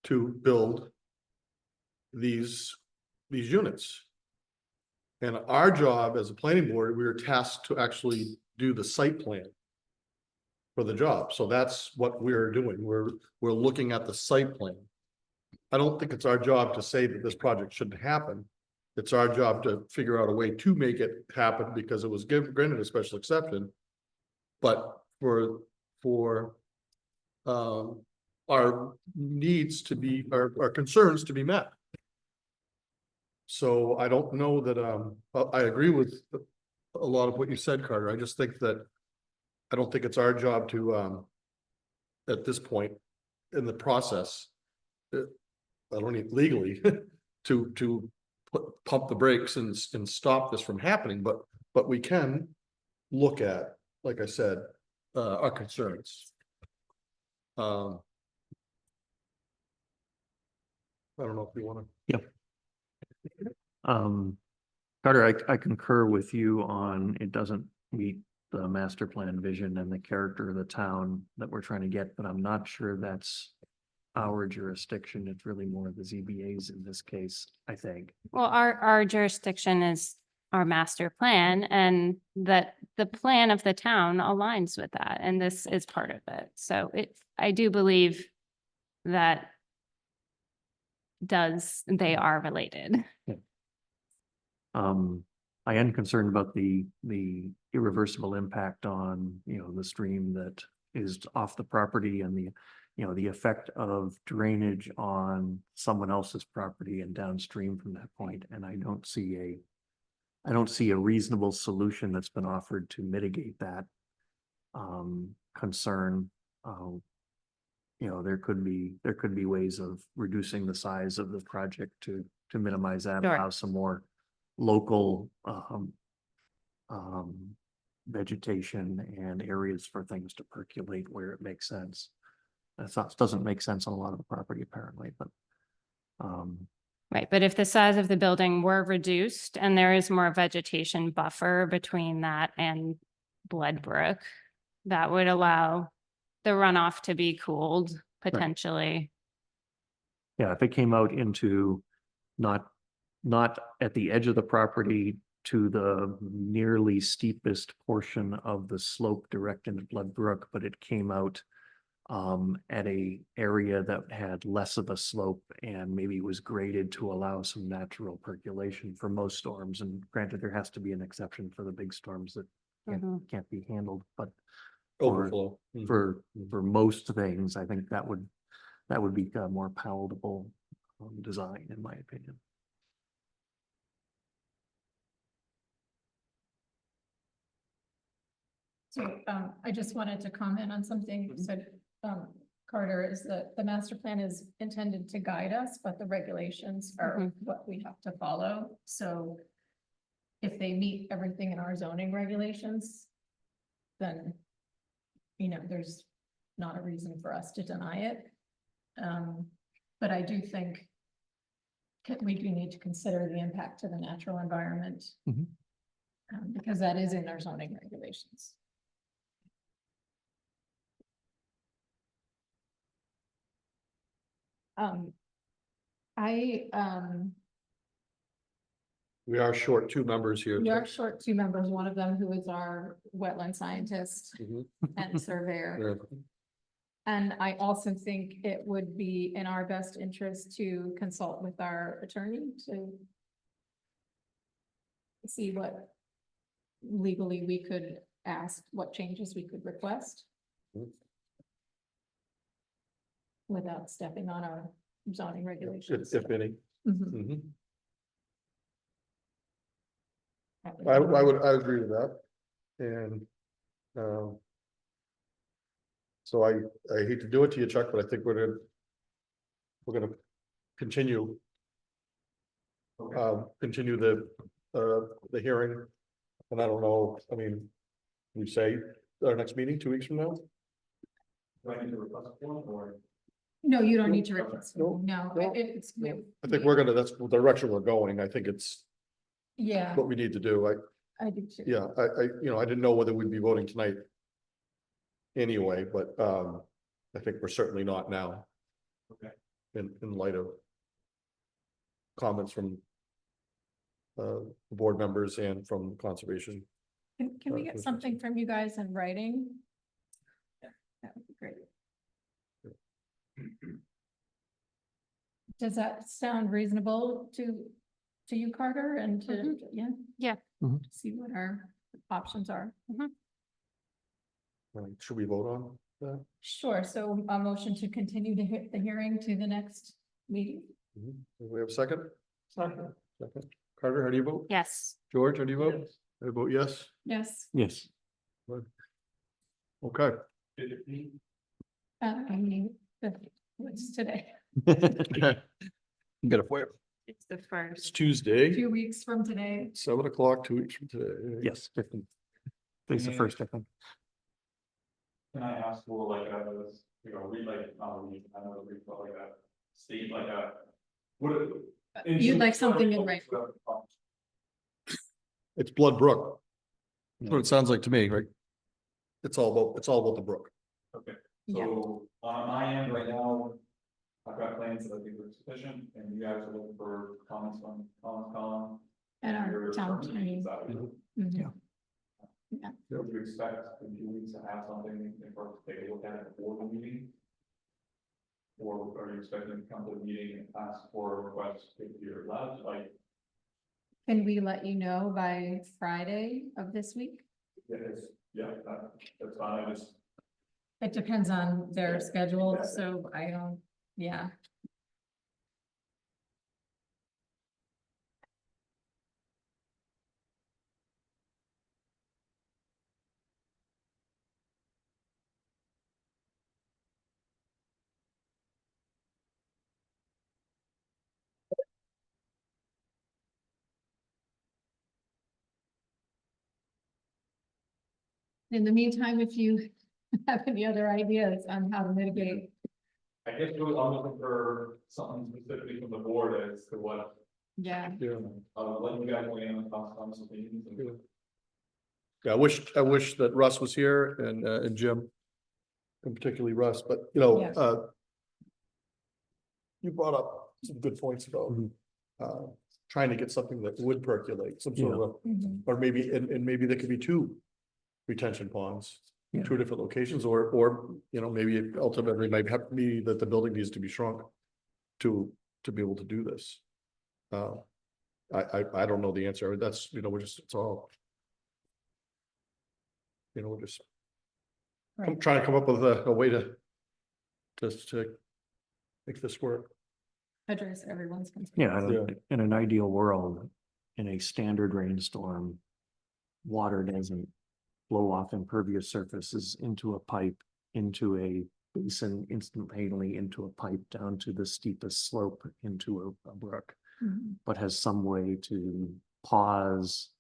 to build these units. And our job as a planning board, we were tasked to actually do the site plan for the job. So that's what we're doing. We're looking at the site plan. I don't think it's our job to say that this project shouldn't happen. It's our job to figure out a way to make it happen because it was granted a special exception. But for our needs to be, our concerns to be met. So I don't know that, I agree with a lot of what you said, Carter. I just think that, I don't think it's our job to, at this point in the process, I don't need legally to pump the brakes and stop this from happening, but we can look at, like I said, our concerns. I don't know if you wanna. Carter, I concur with you on it doesn't meet the master plan vision and the character of the town that we're trying to get, but I'm not sure that's our jurisdiction. It's really more of the ZBA's in this case, I think. Well, our jurisdiction is our master plan, and that the plan of the town aligns with that, and this is part of it. So I do believe that they are related. I am concerned about the irreversible impact on, the stream that is off the property and the effect of drainage on someone else's property and downstream from that point. And I don't see a reasonable solution that's been offered to mitigate that concern. There could be ways of reducing the size of the project to minimize that, Sure. allow some more local vegetation and areas for things to percolate where it makes sense. That doesn't make sense on a lot of the property apparently, but Right, but if the size of the building were reduced and there is more vegetation buffer between that and Brook, that would allow the runoff to be cooled potentially. yeah, if it came out into not at the edge of the property to the nearly steepest portion of the slope direct into Brook, but it came out at a area that had less of a slope and maybe was graded to allow some natural percolation for most storms. And granted, there has to be an exception for the big storms that can't be handled, but Overflow. for most things, I think that would be a more palatable design, in my opinion. So I just wanted to comment on something you said, Carter, is that the master plan is intended to guide us, but the regulations are what we have to follow. So if they meet everything in our zoning regulations, then, there's not a reason for us to deny it. But I do think we do need to consider the impact to the natural environment, because that is in our zoning regulations. We are short two members here. We are short two members, one of them who is our wetland scientist Mhm. and surveyor. Yeah. And I also think it would be in our best interest to consult with our attorney to see what legally we could ask, what changes we could request Mhm. without stepping on our zoning regulations. If any. Mhm. Mhm. That would I be- agree with that. And so I hate to do it to you, Chuck, but I think we're gonna continue. Continue the hearing. And I don't know, I mean, we say our next meeting 2 weeks from now? Do I need to request one or? No, you don't need to request. No, No, no, it's. I think that's the direction we're going. I think it's Yeah, what we need to do. I do too. Yeah, I didn't know whether we'd be voting tonight. Anyway, but I think we're certainly not now. Okay. In light of comments from board members and from conservation. Can we get something from you guys in writing? That would be great. Does that sound reasonable to you, Carter, and to, Yeah. see what our options are? Should we vote on that? Sure, so a motion to continue to hit the hearing to the next meeting? Do we have a second? Second. Carter, how do you vote? Yes. George, how do you vote? I vote yes. Yes. Yes. Okay. What's today? You got a flare. It's the It's first. Tuesday, 2 weeks from today. 7 o'clock, 2 weeks from today. Yes. Today's the first, I think. Can I ask for like we like, I know we felt like a state, like You'd like something in writing. It's Blood Brook. That's what it sounds like to me, right? It's all about the brook. Okay, Yeah. so on my end right now, I've got plans that I think are sufficient, and you guys are looking for comments on, column. And our your town determination, attorney. is that what you- Mhm. Would you expect in 2 weeks to have something in for us to take a look at before the meeting? Or are you expecting to come to the meeting and ask for a request if you're allowed, like, Can we let you know by Friday of this week? that's fine, I just. It depends on their Yeah. schedule, Yeah. so I don't, yeah. In the meantime, if you have any other ideas on how to mitigate, I guess I'm looking for something specifically from the board as to what, yeah. let you guys weigh in on thoughts, opinions. And Yeah, I wish that Russ was here and Jim. And particularly Russ, but Yeah. You brought up some good points about trying to get something that would percolate, some sort of a, Mhm. or maybe, and maybe there could be 2 retention ponds. Yeah. 2 different locations, or maybe it ultimately might have to be that the building needs to be shrunk. To be able to do this. I don't know the answer, that's, we're just, it's all. We're just. I'm Right. trying to come up with a way to. Just to. Make this work. Address everyone's concerns. Yeah, Yeah. in an ideal world, in a standard rainstorm, water doesn't flow off impervious surfaces into a pipe, into a basin, instantaneously into a pipe down to the steepest slope into a brook, Mhm. but has some way to pause,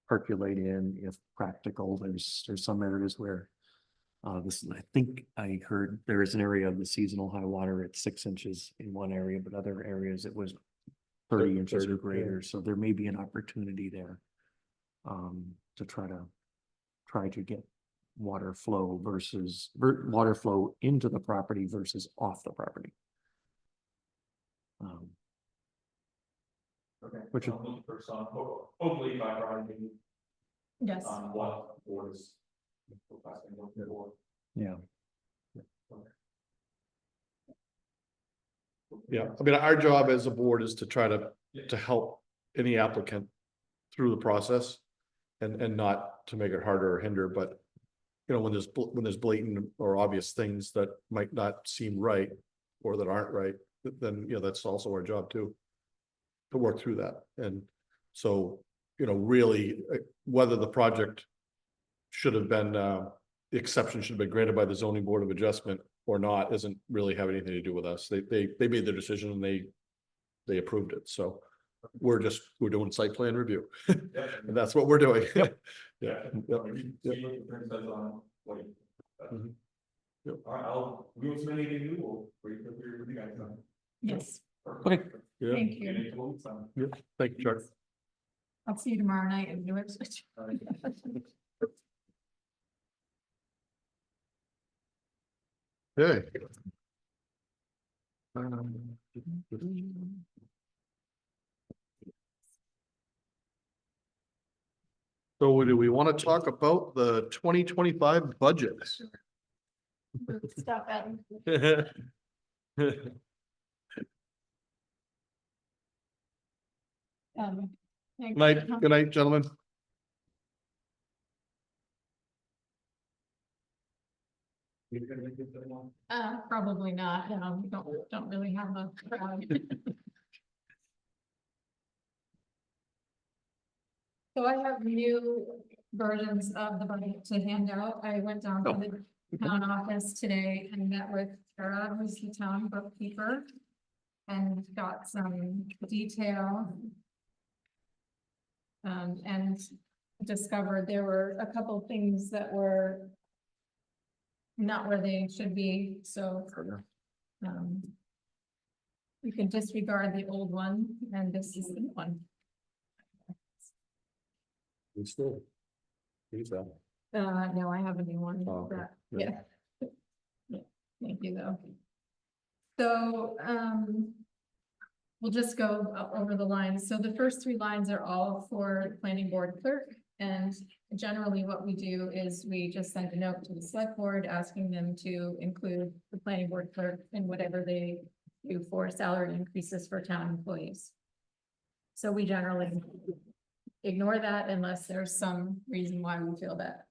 percolate in if practical. There's some areas where I think I heard there is an area of the seasonal high water at 6 inches in one area, but other areas it was 30 inches 30, or yeah. greater. So there may be an opportunity there to try to get water flow versus water flow into the property versus off the property. Okay. Which is- I'm looking for some, hopefully by Friday, Yes. what the board is requesting, what the board. Yeah. Yeah, I mean, our job as a board is to try to help any applicant. Through the process. And not to make it harder or hinder, but. When there's blatant or obvious things that might not seem right. Or that aren't right, then, that's also our job too. To work through that, and so, really, whether the project. Should have been, the exception should have been granted by the zoning board of adjustment or not, isn't really have anything to do with us. They made their decision and they approved it, so. We're doing site plan review, and that's what we're doing. Yep. Yeah. See what the print says on, like. Mhm. Yep. All right, I'll, we will submit anything new, we'll wait for you guys. Yes. Okay. Yeah, Thank you. thank you, Chuck. I'll see you tomorrow night in New Ipswich. Hey. So do we want to talk about the 2025 budget? Stop at. Thank you. Good night, gentlemen. Probably not, we don't really have a crowd. So I have new versions of the budget to hand out. I went down to the town office today and met with Tara, who's the town bookkeeper. And got some detail. And discovered there were a couple things that were not where they should be, so. You can disregard the old one, and this is the new one. We still use that. No, I have a new one. Oh, okay. but- Yeah. Yeah, thank you, though. So, we'll just go over the lines. So the first three lines are all for the planning board clerk. And generally what we do is we just send a note to the select board asking them to include the planning board clerk in whatever they do for salary increases for town employees. So we generally ignore that unless there's some reason why we feel that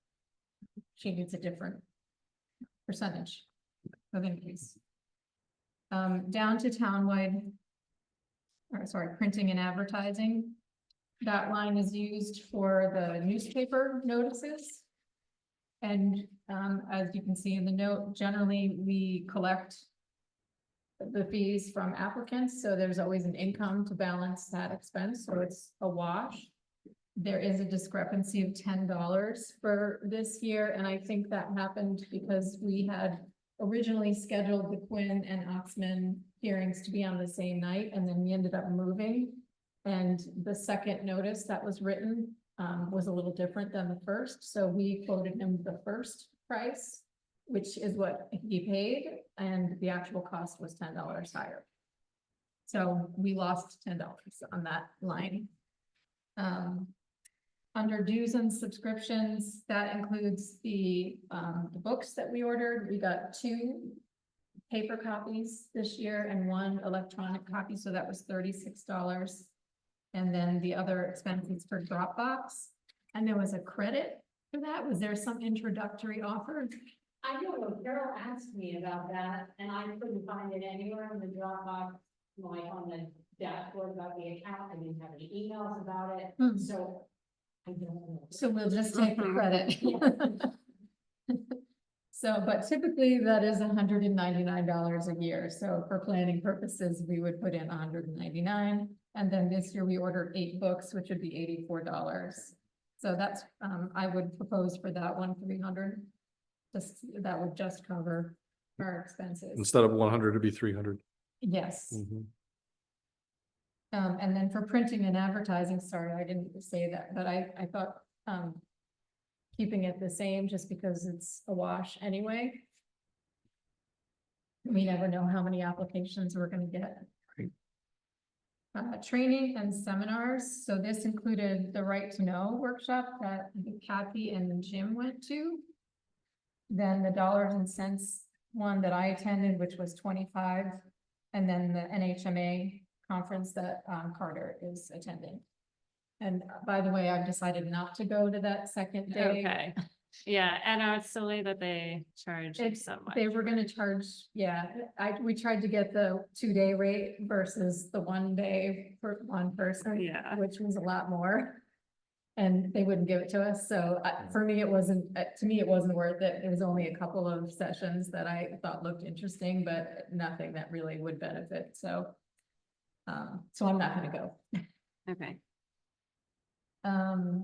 she needs a different percentage of increase. Down to townwide, or sorry, printing and advertising. That line is used for the newspaper notices. And as you can see in the note, generally we collect the fees from applicants, so there's always an income to balance that expense, so it's a wash. There is a discrepancy of $10 for this year, and I think that happened because we had originally scheduled the Quinn and Oxman hearings to be on the same night, and then we ended up moving. And the second notice that was written was a little different than the first, so we quoted him the first price, which is what he paid, and the actual cost was $10 higher. So we lost $10 on that line. Under dues and subscriptions, that includes the books that we ordered. We got 2 paper copies this year and 1 electronic copy, so that was $36. And then the other expenses for Dropbox, and there was a credit for that. Was there some introductory offer? I don't know, Carol asked me about that, and I couldn't find it anywhere in the Dropbox, like on the dashboard about the account. I didn't have any emails about it, Hmm. so I don't know. So we'll just take the credit. So, but typically that is $199 a year. So for planning purposes, we would put in $199. And then this year we ordered 8 books, which would be $84. So that's, I would propose for that one, 300. Just, that would just cover our expenses. Instead of 100, it'd be 300. Yes. And then for printing and advertising, sorry, I didn't say that, but I thought, keeping it the same just because it's a wash anyway. We never know how many applications we're gonna get. Training and seminars. So this included the Right to Know workshop that Kathy and Jim went to. Then the dollars and cents one that I attended, which was 25, and then the NHMA conference that Carter is attending. And by the way, I've decided not to go to that second day. Okay. Yeah, and it's silly that they charge so much. They were gonna charge, yeah, we tried to get the 2-day rate versus the 1 day for one person. Yeah. Which was a lot more. And they wouldn't give it to us, so for me, it wasn't, to me, it wasn't worth it. It was only a couple of sessions that I thought looked interesting, but nothing that really would benefit, so. So I'm not gonna go. Okay.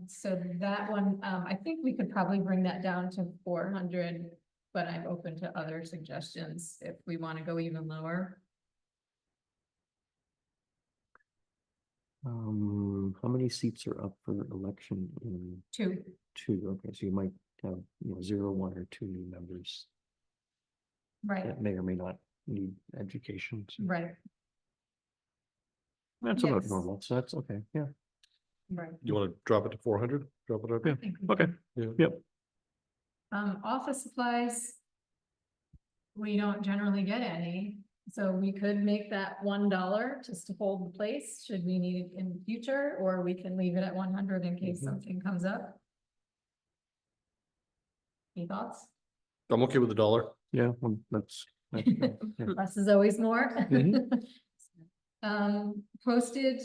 So that one, I think we could probably bring that down to 400, but I'm open to other suggestions if we want to go even lower. How many seats are up for election in 2. 2? Okay, so you might have, 0, 1, or 2 new members Right, that may or may not need education. So right, that's about Yes. normal, so that's okay, yeah. right. You want to drop it to 400? Drop it up? I think we Okay. can. Yeah. Yep. Office supplies. We don't generally get any, so we could make that $1 just to hold the place, should we need it in the future, or we can leave it at 100 in case something comes up. Any thoughts? I'm okay with $1. Yeah, well, that's good, yeah. Less is always more. Mhm. Postage,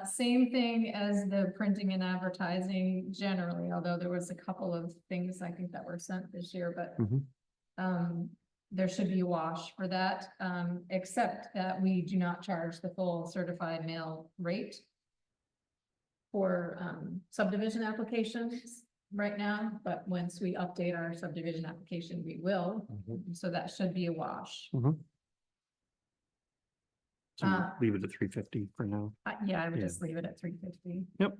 same thing as the printing and advertising generally, although there was a couple of things I think that were sent this year, but Mhm. there should be a wash for that, except that we do not charge the full certified mail rate for subdivision applications right now, but once we update our subdivision application, we will. Mhm. So that should be a wash. Mhm. So leave it at 350 for now. Yeah, I would Yeah. just leave it at 350. Yep.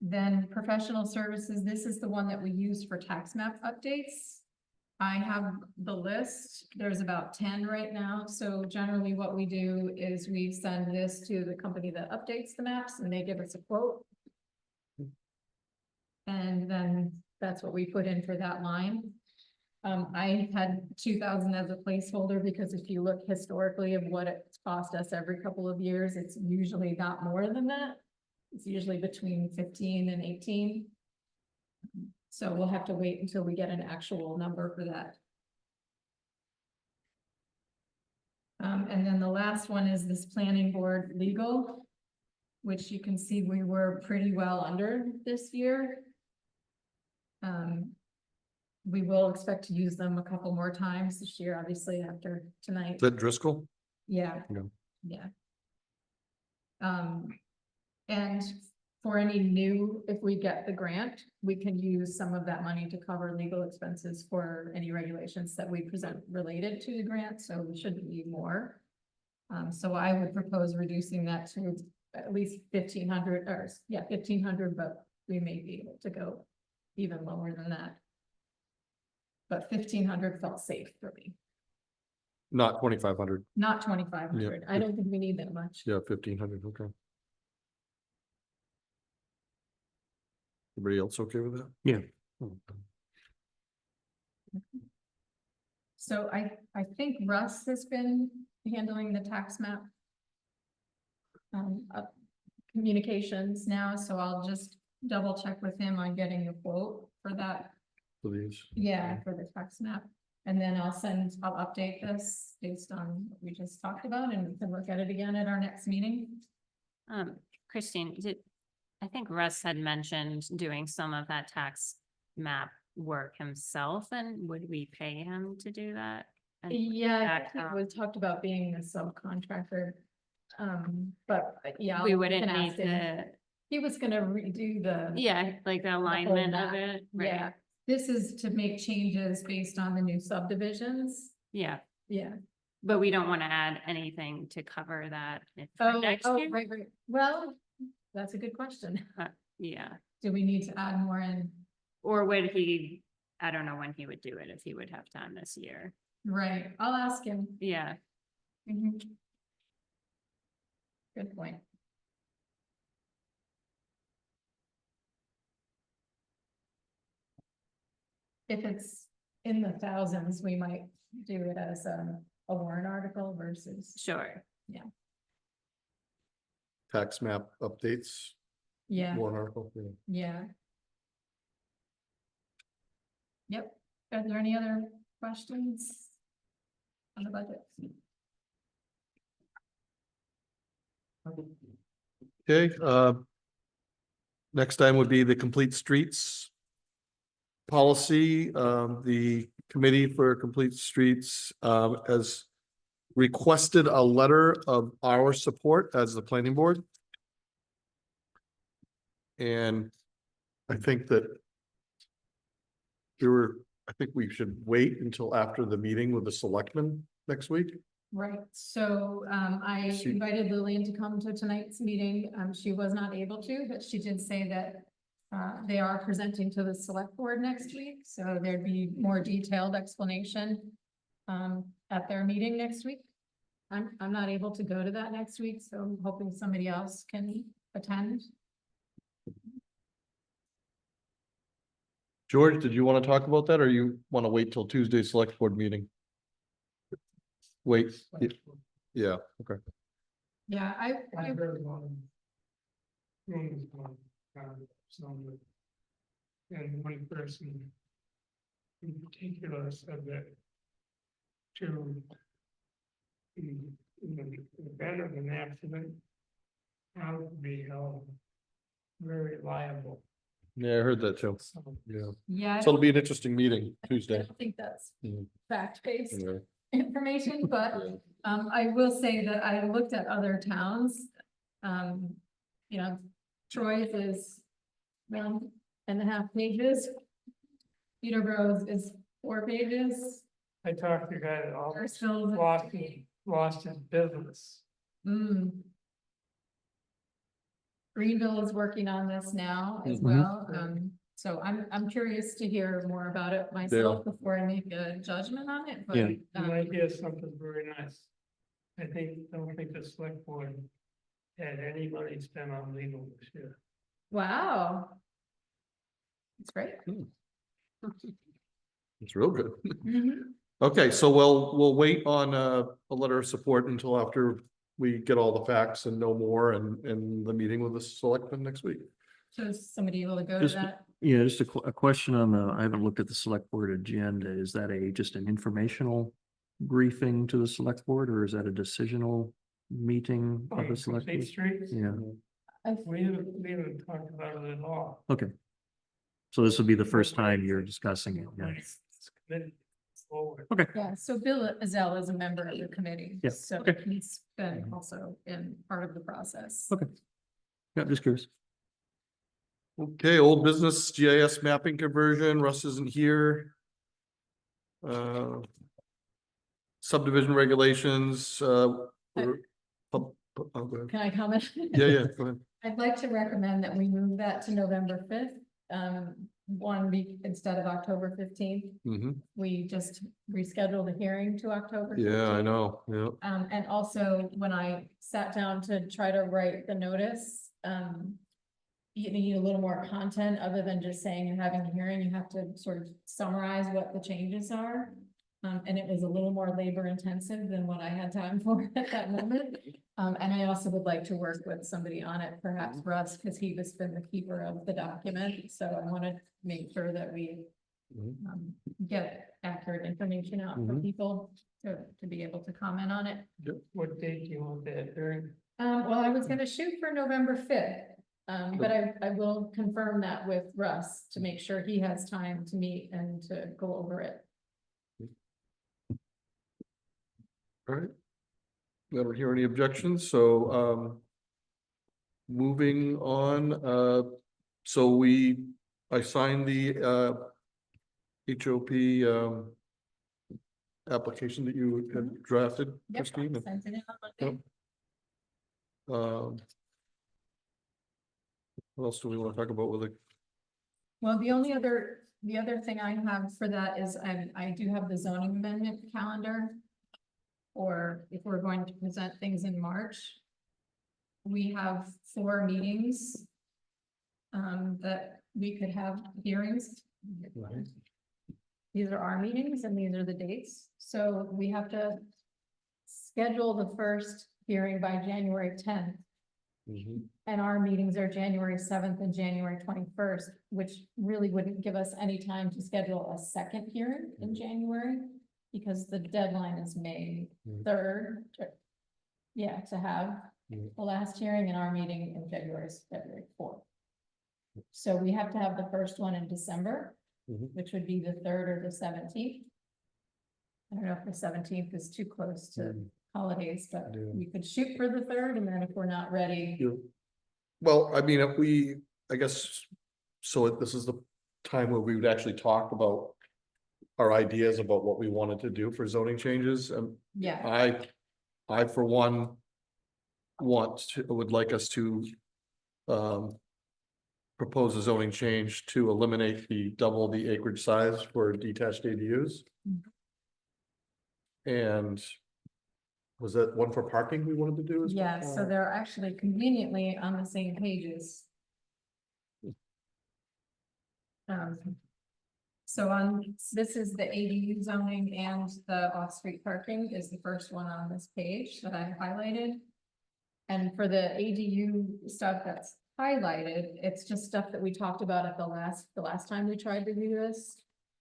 Then professional services, this is the one that we use for tax map updates. I have the list, there's about 10 right now, so generally what we do is we send this to the company that updates the maps and they give us a quote. And then that's what we put in for that line. I had 2,000 as a placeholder because if you look historically of what it's cost us every couple of years, it's usually not more than that. It's usually between 15 and 18. So we'll have to wait until we get an actual number for that. And then the last one is this planning board legal, which you can see we were pretty well under this year. We will expect to use them a couple more times this year, obviously after tonight. Is that Driscoll? Yeah. Yeah. Yeah. And for any new, if we get the grant, we can use some of that money to cover legal expenses for any regulations that we present related to the grant, so we shouldn't need more. So I would propose reducing that to at least 1,500, or yeah, 1,500, but we may be able to go even lower than that. But 1,500 felt safe for me, Not 2,500. not 2,500. I don't think we need that much. Yeah, 1,500, okay. Everybody else okay with that? Yeah. So I think Russ has been handling the tax map communications now, so I'll just double check with him on getting the quote for that. Please. Yeah, for the tax map. And then I'll update this based on what we just talked about, and we can look at it again at our next meeting. Christine, I think Russ had mentioned doing some of that tax map work himself, and would we pay him to do that? And Yeah, I that think it count? was talked about being a subcontractor. But yeah. We I'll- wouldn't can need ask him. to, He was gonna redo the. yeah, like the alignment of map. it, Yeah, right? this is to make changes based on the new subdivisions. Yeah, Yeah. but we don't want to add anything to cover that for next year. Right. Well, that's a good question. Yeah, Do we need to add more in? or would he, I don't know when he would do it, if he would have time this year. Right, I'll ask him. Yeah, Mhm. Good point. If it's in the thousands, we might do it as a warrant article versus, sure. Tax map updates, yeah, warrant article. Yeah. yeah. Yep, are there any other questions on the budget? Okay, next time would be the complete streets policy. The committee for complete streets has requested a letter of our support as the planning board. And I think that I think we should wait until after the meeting with the selectmen next week. Right, so I See- invited Lillian to come to tonight's meeting. She was not able to, but she did say that they are presenting to the select board next week, so there'd be more detailed explanation at their meeting next week. I'm not able to go to that next week, so I'm hoping somebody else can attend. George, did you want to talk about that, or you want to wait till Tuesday's select board meeting? Wait, yeah, okay. Yeah, I heard one. Rooms on, some. And one person in particular said that to in the event of an accident, town would be held very liable. Yeah, I heard that too. So Yeah, yeah, so it'll be an interesting meeting I Tuesday. don't think that's Mm. fact-based Yeah. information, but I will say that I looked at other towns. You know, Troy's is 1.5 pages. Peterborough's is 4 pages. I talked to a guy that all Sarsfield's is Boston lost his business. Mm. Greenville is working on this now as Mhm. well. So I'm curious to hear more about it myself before I make a judgment on it, but. Yeah. You might hear something very nice. Don't think the select board had any money spent on legal this year. Wow. It's great. It's real good. Mhm. Okay, so we'll wait on a letter of support until after we get all the facts and know more and the meeting with the selectmen next week. So is somebody able to go to Just- that? Yeah, just a question on the, I haven't looked at the select board agenda. Is that just an informational briefing to the select board, or is that a decisional meeting of the select State board? Street, Yeah, we haven't talked about it at all. okay. So this will be the first time you're discussing it, yeah. It's committed forward. Yeah, so Bill Azell is a member of the committee. Yeah, So okay. he's been also in part of the process. Okay. Yeah, just curious. Okay, old business GIS mapping conversion, Russ isn't here. Subdivision regulations, go ahead. Can I comment? Yeah, go ahead. I'd like to recommend that we move that to November 5th. One week instead of October 15th. Mhm. We just rescheduled the hearing to October. Yeah, I 15th. know, yeah. And also when I sat down to try to write the notice, you need a little more content other than just saying you're having a hearing. You have to sort of summarize what the changes are. And it was a little more labor intensive than what I had time for at that moment. And I also would like to work with somebody on it, perhaps Russ, because he was been the keeper of the document. So I want to make sure that we Mhm. get accurate information out for Mhm. people to be able to comment on it. What date do you want that hearing? Well, I was gonna shoot for November 5th. But I will confirm that with Russ to make sure he has time to meet and to go over it. All right. I don't hear any objections, so moving on, so I signed the HOP application that you had drafted, Yep, Christine. sent it in on Monday. What else do we want to talk about with it? Well, the other thing I have for that is I do have the zoning amendment calendar. Or if we're going to present things in March. We have 4 meetings. That we could have hearings. These are our meetings and these are the dates, so we have to schedule the first hearing by January 10th. And our meetings are January 7th and January 21st, which really wouldn't give us any time to schedule a second hearing in January. Because the deadline is May 3rd. Yeah, to have the last hearing, and our meeting in February is February 4th. So we have to have the first one in December, which would be the 3rd or the 17th. I don't know if the 17th is too close to holidays, but Yeah. we could shoot for the 3rd, and then if we're not ready. Well, I mean, I guess, so this is the time where we would actually talk about our ideas about what we wanted to do for zoning changes. Yeah, I for one would like us to propose a zoning change to eliminate double the acreage size for detached ADUs. And was that one for parking we wanted to do? as well? yeah, so they're actually conveniently on the same pages. So this is the ADU zoning, and the off-street parking is the first one on this page that I highlighted. And for the ADU stuff that's highlighted, it's just stuff that we talked about at the last time we tried to do this.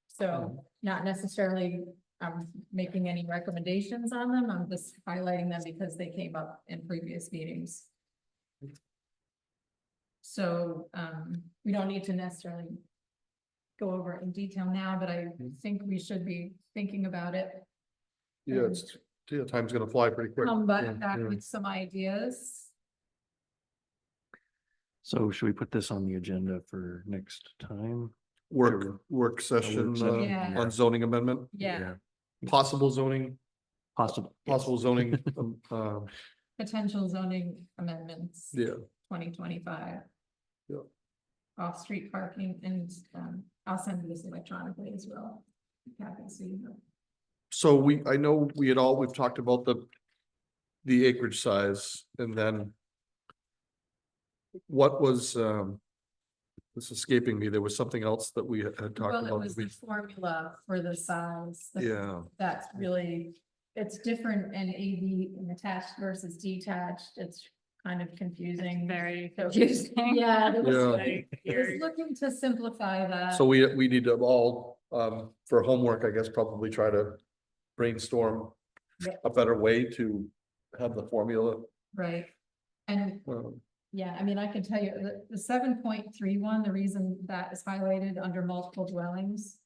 So not necessarily, I'm making any recommendations on them, I'm just highlighting them because they came up in previous meetings. So, we don't need to necessarily go over it in detail now, but I think we should be thinking about it. Yeah, time's gonna fly pretty quick. Come Yeah, back yeah. with some ideas. So should we put this on the agenda for next time? Work session session, Yeah. on zoning amendment, Yeah, possible zoning Possible. possible zoning, Potential zoning amendments. yeah. 2025. Yeah. Off-street parking and, I'll send this electronically as well. Kathy, so you know. So I know we've talked about the acreage size and then what was, this is escaping me, there was something else that we had talked Well, it about. was the formula for the size. Yeah, That's really, it's different in AV and attached versus detached. It's kind of confusing. Very So- confusing. Yeah, it was, Yeah. it was looking to simplify that. so we need to all, for homework, I guess, probably try to brainstorm Yeah. a better way to have the formula. Right. And um, yeah, I mean, I can tell you, the 7.31, the reason that is highlighted under multiple dwellings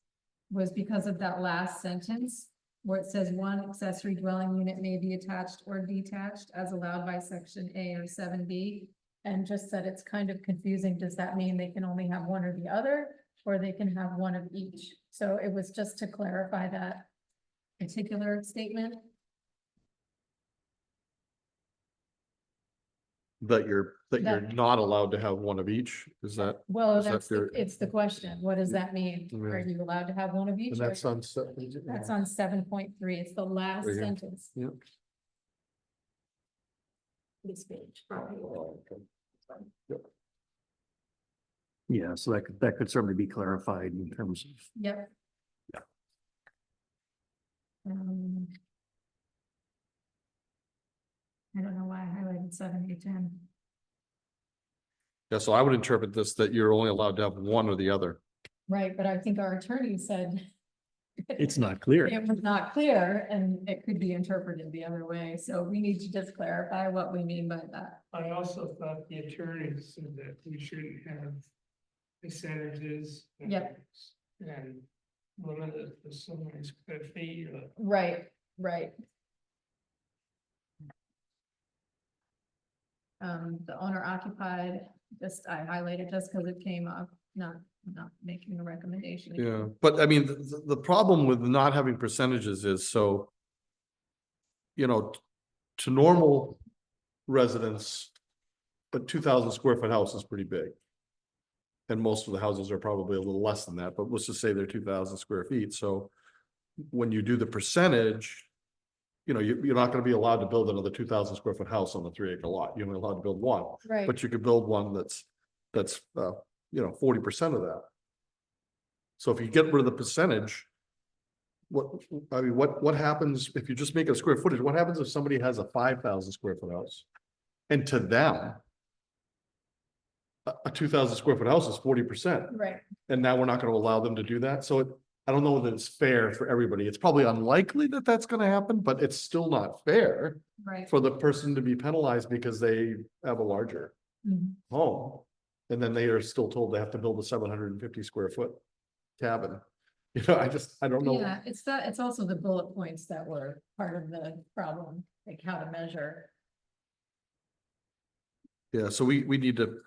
was because of that last sentence where it says one accessory dwelling unit may be attached or detached as allowed by section A or 7B. And just that it's kind of confusing. Does that mean they can only have one or the other, or they can have one of each? So it was just to clarify that particular statement. That you're That- not allowed to have one of each, is that? Well, Is that that's, their- it's the question. What does that mean? Yeah. Are you allowed to have one of each? And or- that's on. That's on 7.3. It's the last Right here. sentence. Yeah. This page. Yeah, so that could certainly be clarified in terms of, Yep. Yeah. I don't know why I highlighted 7, 8, 10. Yeah, so I would interpret this that you're only allowed to have one or the other. Right, but I think our attorney said it's not clear. it was not clear and it could be interpreted the other way. So we need to just clarify what we mean by that. I also thought the attorney said that we shouldn't have percentages. Yep. And limited to so many square feet or. Right, right. The owner occupied, just, I highlighted just because it came up, not making a recommendation. Yeah, but I mean, the problem with not having percentages is so. You know, to normal residents. A 2,000 square foot house is pretty big. And most of the houses are probably a little less than that, but let's just say they're 2,000 square feet, so. When you do the percentage. You know, you're not gonna be allowed to build another 2,000 square foot house on a 3 acre lot, you're only allowed to build one. Right, But you could build one that's 40% of that. So if you get rid of the percentage. What happens if you just make a square footage? What happens if somebody has a 5,000 square foot house? And to them. A 2,000 square foot house is 40%, right. and now we're not gonna allow them to do that, so I don't know that it's fair for everybody. It's probably unlikely that that's gonna happen, but it's still not fair. Right. For the person to be penalized because they have a larger Mhm. home. And then they are still told they have to build a 750 square foot cabin. You know, I don't know. Yeah, it's also the bullet points that were part of the problem, like how to measure, Yeah, so we need to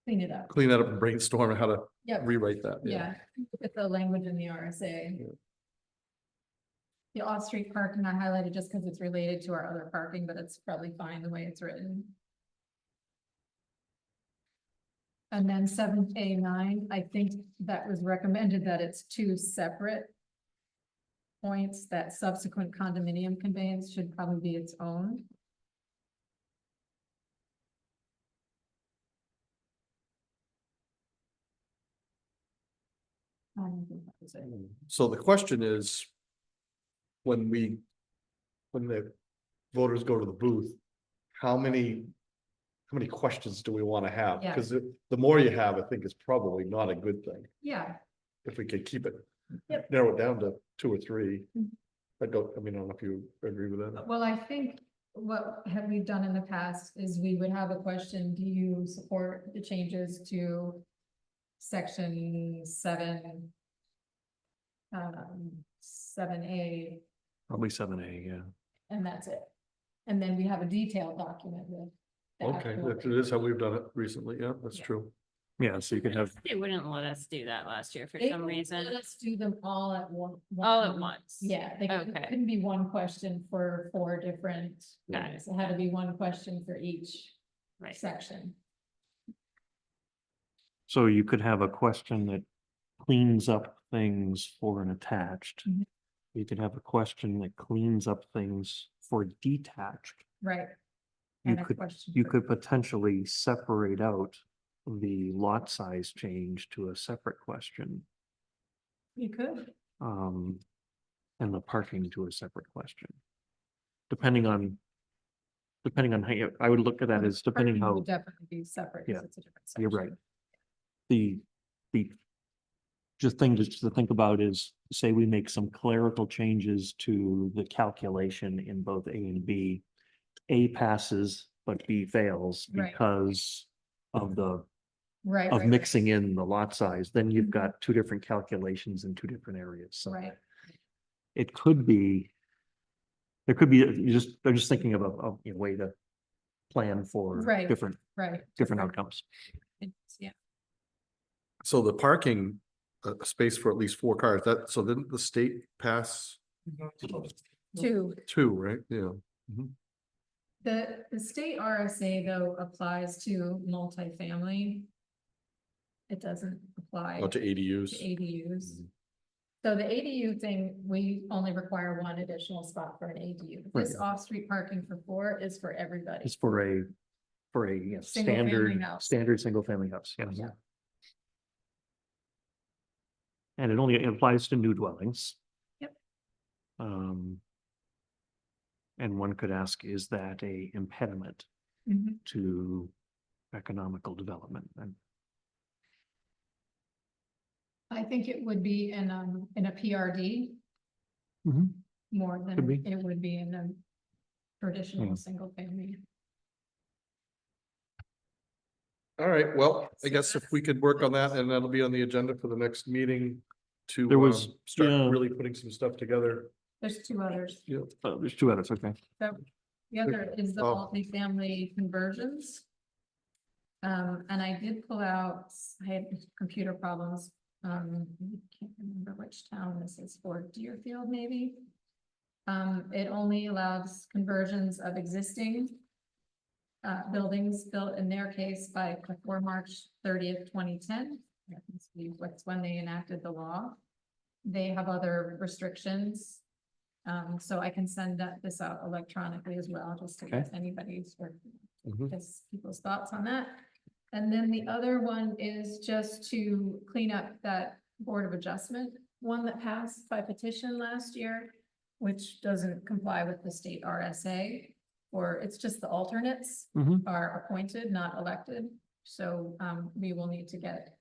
clean it up. clean that up and brainstorm on how to Yep, rewrite that. yeah, look at the language in the RSA. Yeah. The off-street parking I highlighted just because it's related to our other parking, but it's probably fine the way it's written. And then 7A9, I think that was recommended that it's 2 separate points, that subsequent condominium conveyance should probably be its own. I don't think that was it. So the question is. When the voters go to the booth, how many questions do we want to have? Yeah. Because the more you have, I think is probably not a good thing. Yeah, If we could keep it. Yep. Narrow it down to 2 or 3. Mhm. I don't know if you agree with that. well, I think what have we done in the past is we would have a question, do you support the changes to section 7? 7A, Probably 7A, yeah. and that's it. And then we have a detailed document with. the Okay, actual- that is how we've done it recently, yeah, that's Yeah. true. Yeah, so you could have, They wouldn't let us do that last year for They some won't reason. let us do them all at one. All at once. Yeah, they couldn't Okay. couldn't be one question for 4 different. Got it. things. It had to be one question for each Right. section. so you could have a question that cleans up things for an attached. Mhm. You could have a question that cleans up things for detached. Right. You And a could, question you for- could potentially separate out the lot size change to a separate question. You could. And the parking to a separate question. Depending on how, I would look at that as depending Parking how, would Definitely be separate. 'cause Yeah, it's a different you're section. right. the just thing just to think about is, say we make some clerical changes to the calculation in both A and B. A passes, but B fails Right. because of Right. of right, mixing in the lot size, then you've Mhm. got two different calculations in two different areas, so. Right. It could be. There could be, I'm just thinking of a way to plan for Right. different Right. outcomes. Yeah. So the parking, a space for at least 4 cars, so didn't the state pass 2. 2, right? Yeah. The state RSA though applies to multifamily. It doesn't apply Oh, to to ADUs. ADUs. So the ADU thing, we only require 1 additional spot for an ADU. This Right. off-street parking for 4 is for everybody. It's for a Single family house. standard single family house, yeah. Yeah. And it only applies to new dwellings. Yep. And one could ask, is that a impediment Mhm. to economical development? And I think it would be in a PRD more Could than be. it would be in a traditional Yeah. single family. All right, well, I So guess if we could work on that, and that'll be on the agenda for the next meeting to There was- start yeah. really putting some stuff together. There's 2 others. there's 2 others, okay. So the other is the Oh. multifamily conversions. And I did pull out, I had computer problems. I can't remember which town this is for, Deerfield maybe. It only allows conversions of existing buildings built in their case before March 30th, 2010. That's when they enacted the law. They have other restrictions. So I can send this out electronically as well, just to get anybody's or Mhm. just people's thoughts on that. And then the other one is just to clean up that Board of Adjustment, one that passed by petition last year, which doesn't comply with the state RSA, or it's just the alternates Mhm. are appointed, not elected. So we will need to get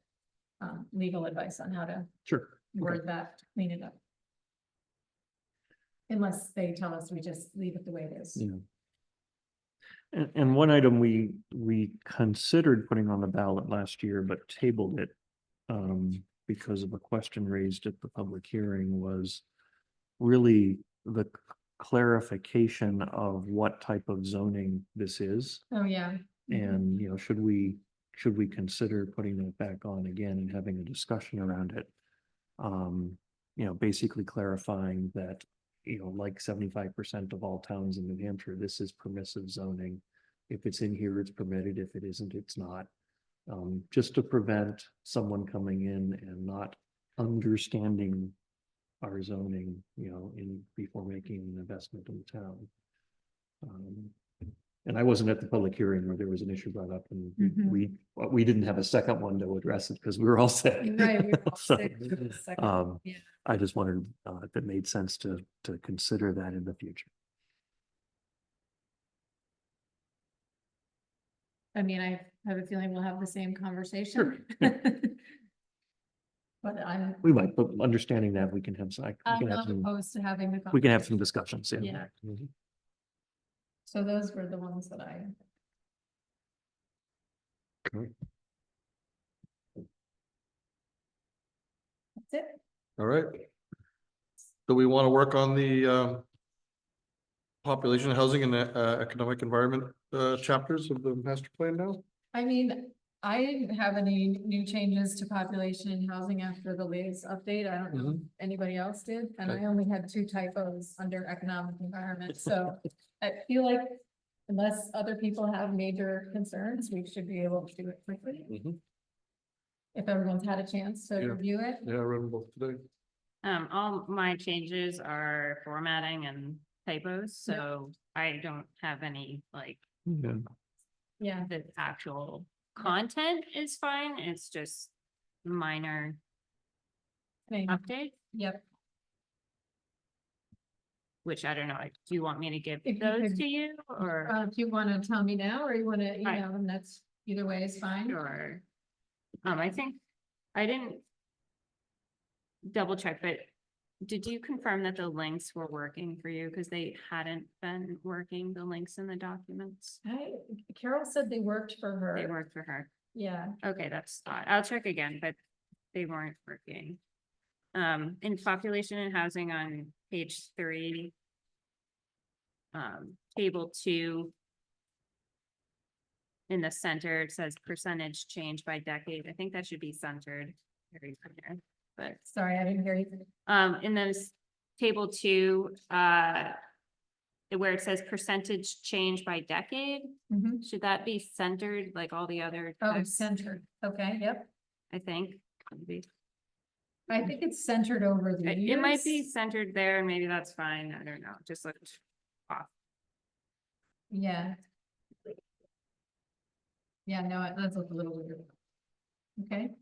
legal advice on how to Sure. word that, to clean it up. Unless they tell us we just leave it the way it is. Yeah. And one item we considered putting on the ballot last year, but tabled it. Because of a question raised at the public hearing was really the clarification of what type of zoning this is. Oh, yeah. And, should we consider putting it back on again and having a discussion around it? Basically clarifying that, like 75% of all towns in New Hampshire, this is permissive zoning. If it's in here, it's permitted. If it isn't, it's not. Just to prevent someone coming in and not understanding our zoning, before making an investment in the town. And I wasn't at the public hearing where there was an issue brought up, and Mhm. we didn't have a second one to address it because we were all set. Right, we were all So, sick for the second, yeah. I just wondered if it made sense to consider that in the future. I mean, I have a feeling we'll have the same conversation. But We might, but understanding that we can have some, I'm not opposed to having the. we can have some conversation. discussions. Yeah. So those were the ones that I. That's it. All right. Do we want to work on the population, housing, and economic environment chapters of the master plan now? I mean, I didn't have any new changes to population and housing after the latest update. I don't know if anybody else did, and I Okay. only had 2 typos under economic environment, so I feel like unless other people have major concerns, we should be able to do it quickly. Mhm. If everyone's had a chance to Yeah. review it. Yeah, I read them both today. All my changes are formatting and typos, so I don't have any, like, Yeah. Yeah. the actual content is fine, it's just minor Same. updates, Yep. which I don't know, like, do you want me to give If you those could- to you, or? If you want to tell me now, or you want to email them, that's either way is fine. Sure. I think I didn't double check, but did you confirm that the links were working for you? Because they hadn't been working, the links in the documents. Carol said they worked for her. They worked for her. Yeah. Okay, that's odd. I'll check again, but they weren't working. In population and housing on page 3. Table 2. In the center, it says percentage change by decade. I think that should be centered. Very clear, but Sorry, I didn't hear you. in those table 2, where it says percentage change by decade, Mhm. should that be centered like all the other Oh, text? centered. Okay, yep. I think. Maybe. I think it's centered over the It might be years. centered there, and maybe that's fine. I don't know. Just looked off. Yeah. Yeah, no, it does look a little weird. Okay,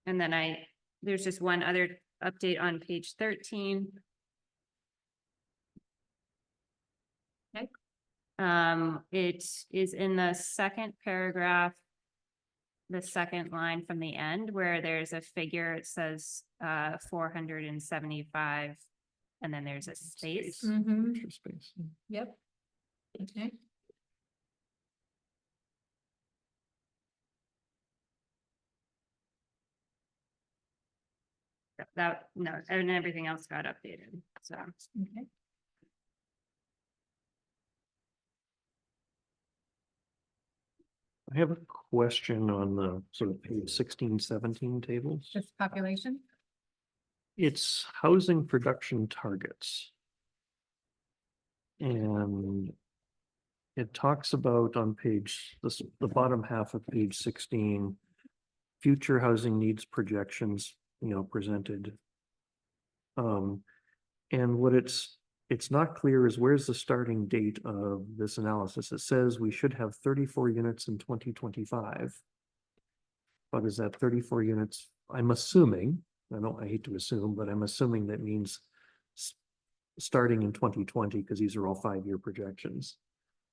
And then there's just one other update on page 13. Okay. It is in the second paragraph, the second line from the end, where there's a figure, it says 475, and then there's a space. mm-hmm, Extra space. yep. Okay, No, and everything else got updated, so. okay. I have a question on the sort of page 16, 17 tables. Just population. It's housing production targets. And it talks about on page, the bottom half of page 16, future housing needs projections, presented. And what it's not clear is where's the starting date of this analysis? It says we should have 34 units in 2025. But is that 34 units? I'm assuming, I hate to assume, but I'm assuming that means starting in 2020, because these are all 5-year projections.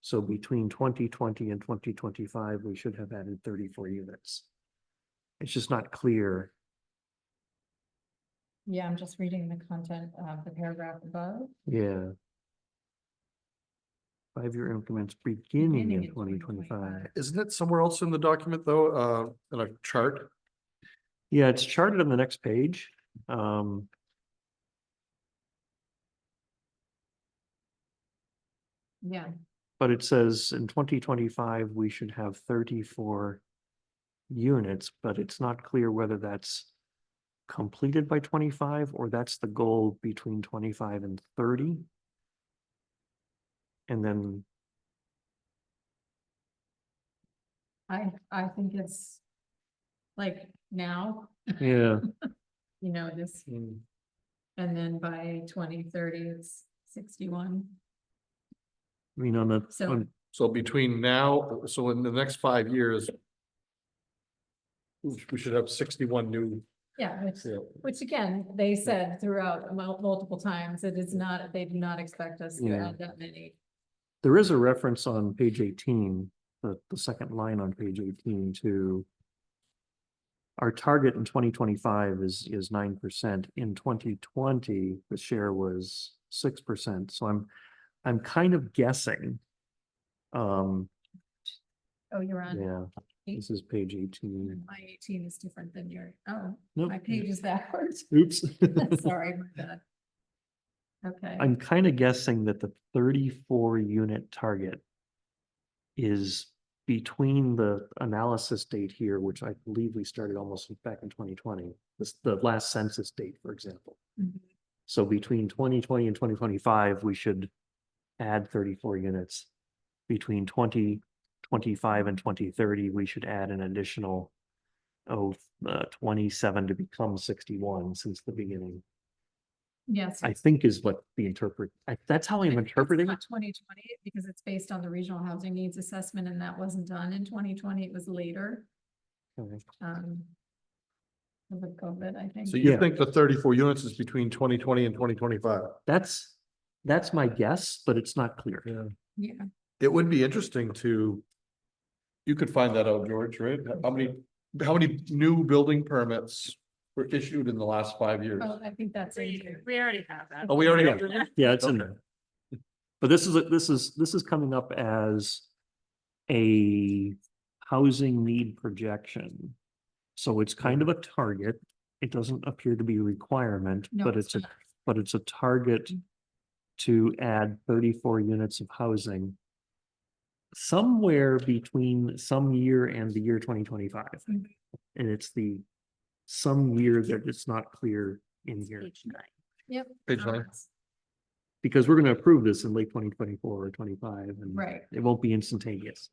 So between 2020 and 2025, we should have added 34 units. It's just not clear. Yeah, I'm just reading the content of the paragraph above. Yeah. 5-year increments beginning in in 2025. Isn't it somewhere else in the document though, in a chart? Yeah, it's charted on the next page. Yeah, But it says in 2025, we should have 34 units, but it's not clear whether that's completed by 25 or that's the goal between 25 and 30. And then, I think it's like now, yeah, this, and then by 2030, it's 61. I mean, on the, So- on- So between now, so in the next 5 years, we should have 61 new. Yeah, Yeah. which again, they said throughout multiple times, it is not, they do not expect us to Yeah. add that many. there is a reference on page 18, the second line on page 18 to our target in 2025 is 9%. In 2020, the share was 6%. So I'm kind of guessing. Oh, you're on, Yeah, this is page 18. my 18 is different than your, oh, Nope. my page is backwards. Oops. Sorry, my bad. Okay, I'm kind of guessing that the 34 unit target is between the analysis date here, which I believe we started almost back in 2020, this, the last census date, for example. Mhm. So between 2020 and 2025, we should add 34 units. Between 2025 and 2030, we should add an additional 27 to become 61 since the beginning. Yes. I think is what the that's how I'm interpreting it. 2020, because it's based on the regional housing needs assessment, and that wasn't done in 2020, it was later. Okay. With COVID, I think. So you Yeah. think the 34 units is between 2020 and 2025? That's my guess, but it's not clear. Yeah. Yeah, It would be interesting to, you could find that out, George, right? How many new building permits were issued in the last 5 years? oh, I think that's in here. We already have that. Oh, we already have. it? Yeah, it's in Okay. there. But this is coming up as a housing need projection. So it's kind of a target. It doesn't appear to be a requirement, No, but it's it's a target to add 34 units of housing somewhere between some year and the year 2025. Mhm. And it's the some year that it's not clear in here. Page 9. Yep. Page 9. Because we're going to approve this in late 2024 or 25 and Right. it won't be instantaneous.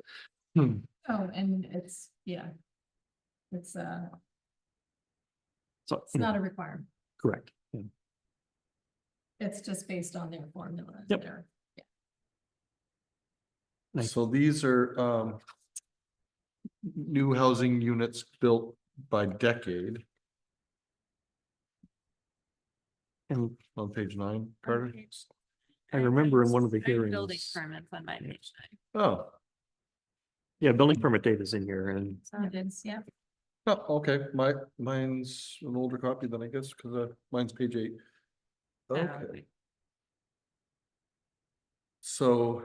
Oh, and it's, yeah. It's So, it's not a requirement. correct. Yeah. It's just based on their formula. and Yep. their- Nice. So these are new housing units built by decade And on page 9, Carter. I remember in one of the Building hearings, permits on my page 9. Oh, yeah, building permit data is in here and So it is, yeah. oh, okay, mine's an older copy then I guess, because mine's page 8. Okay. So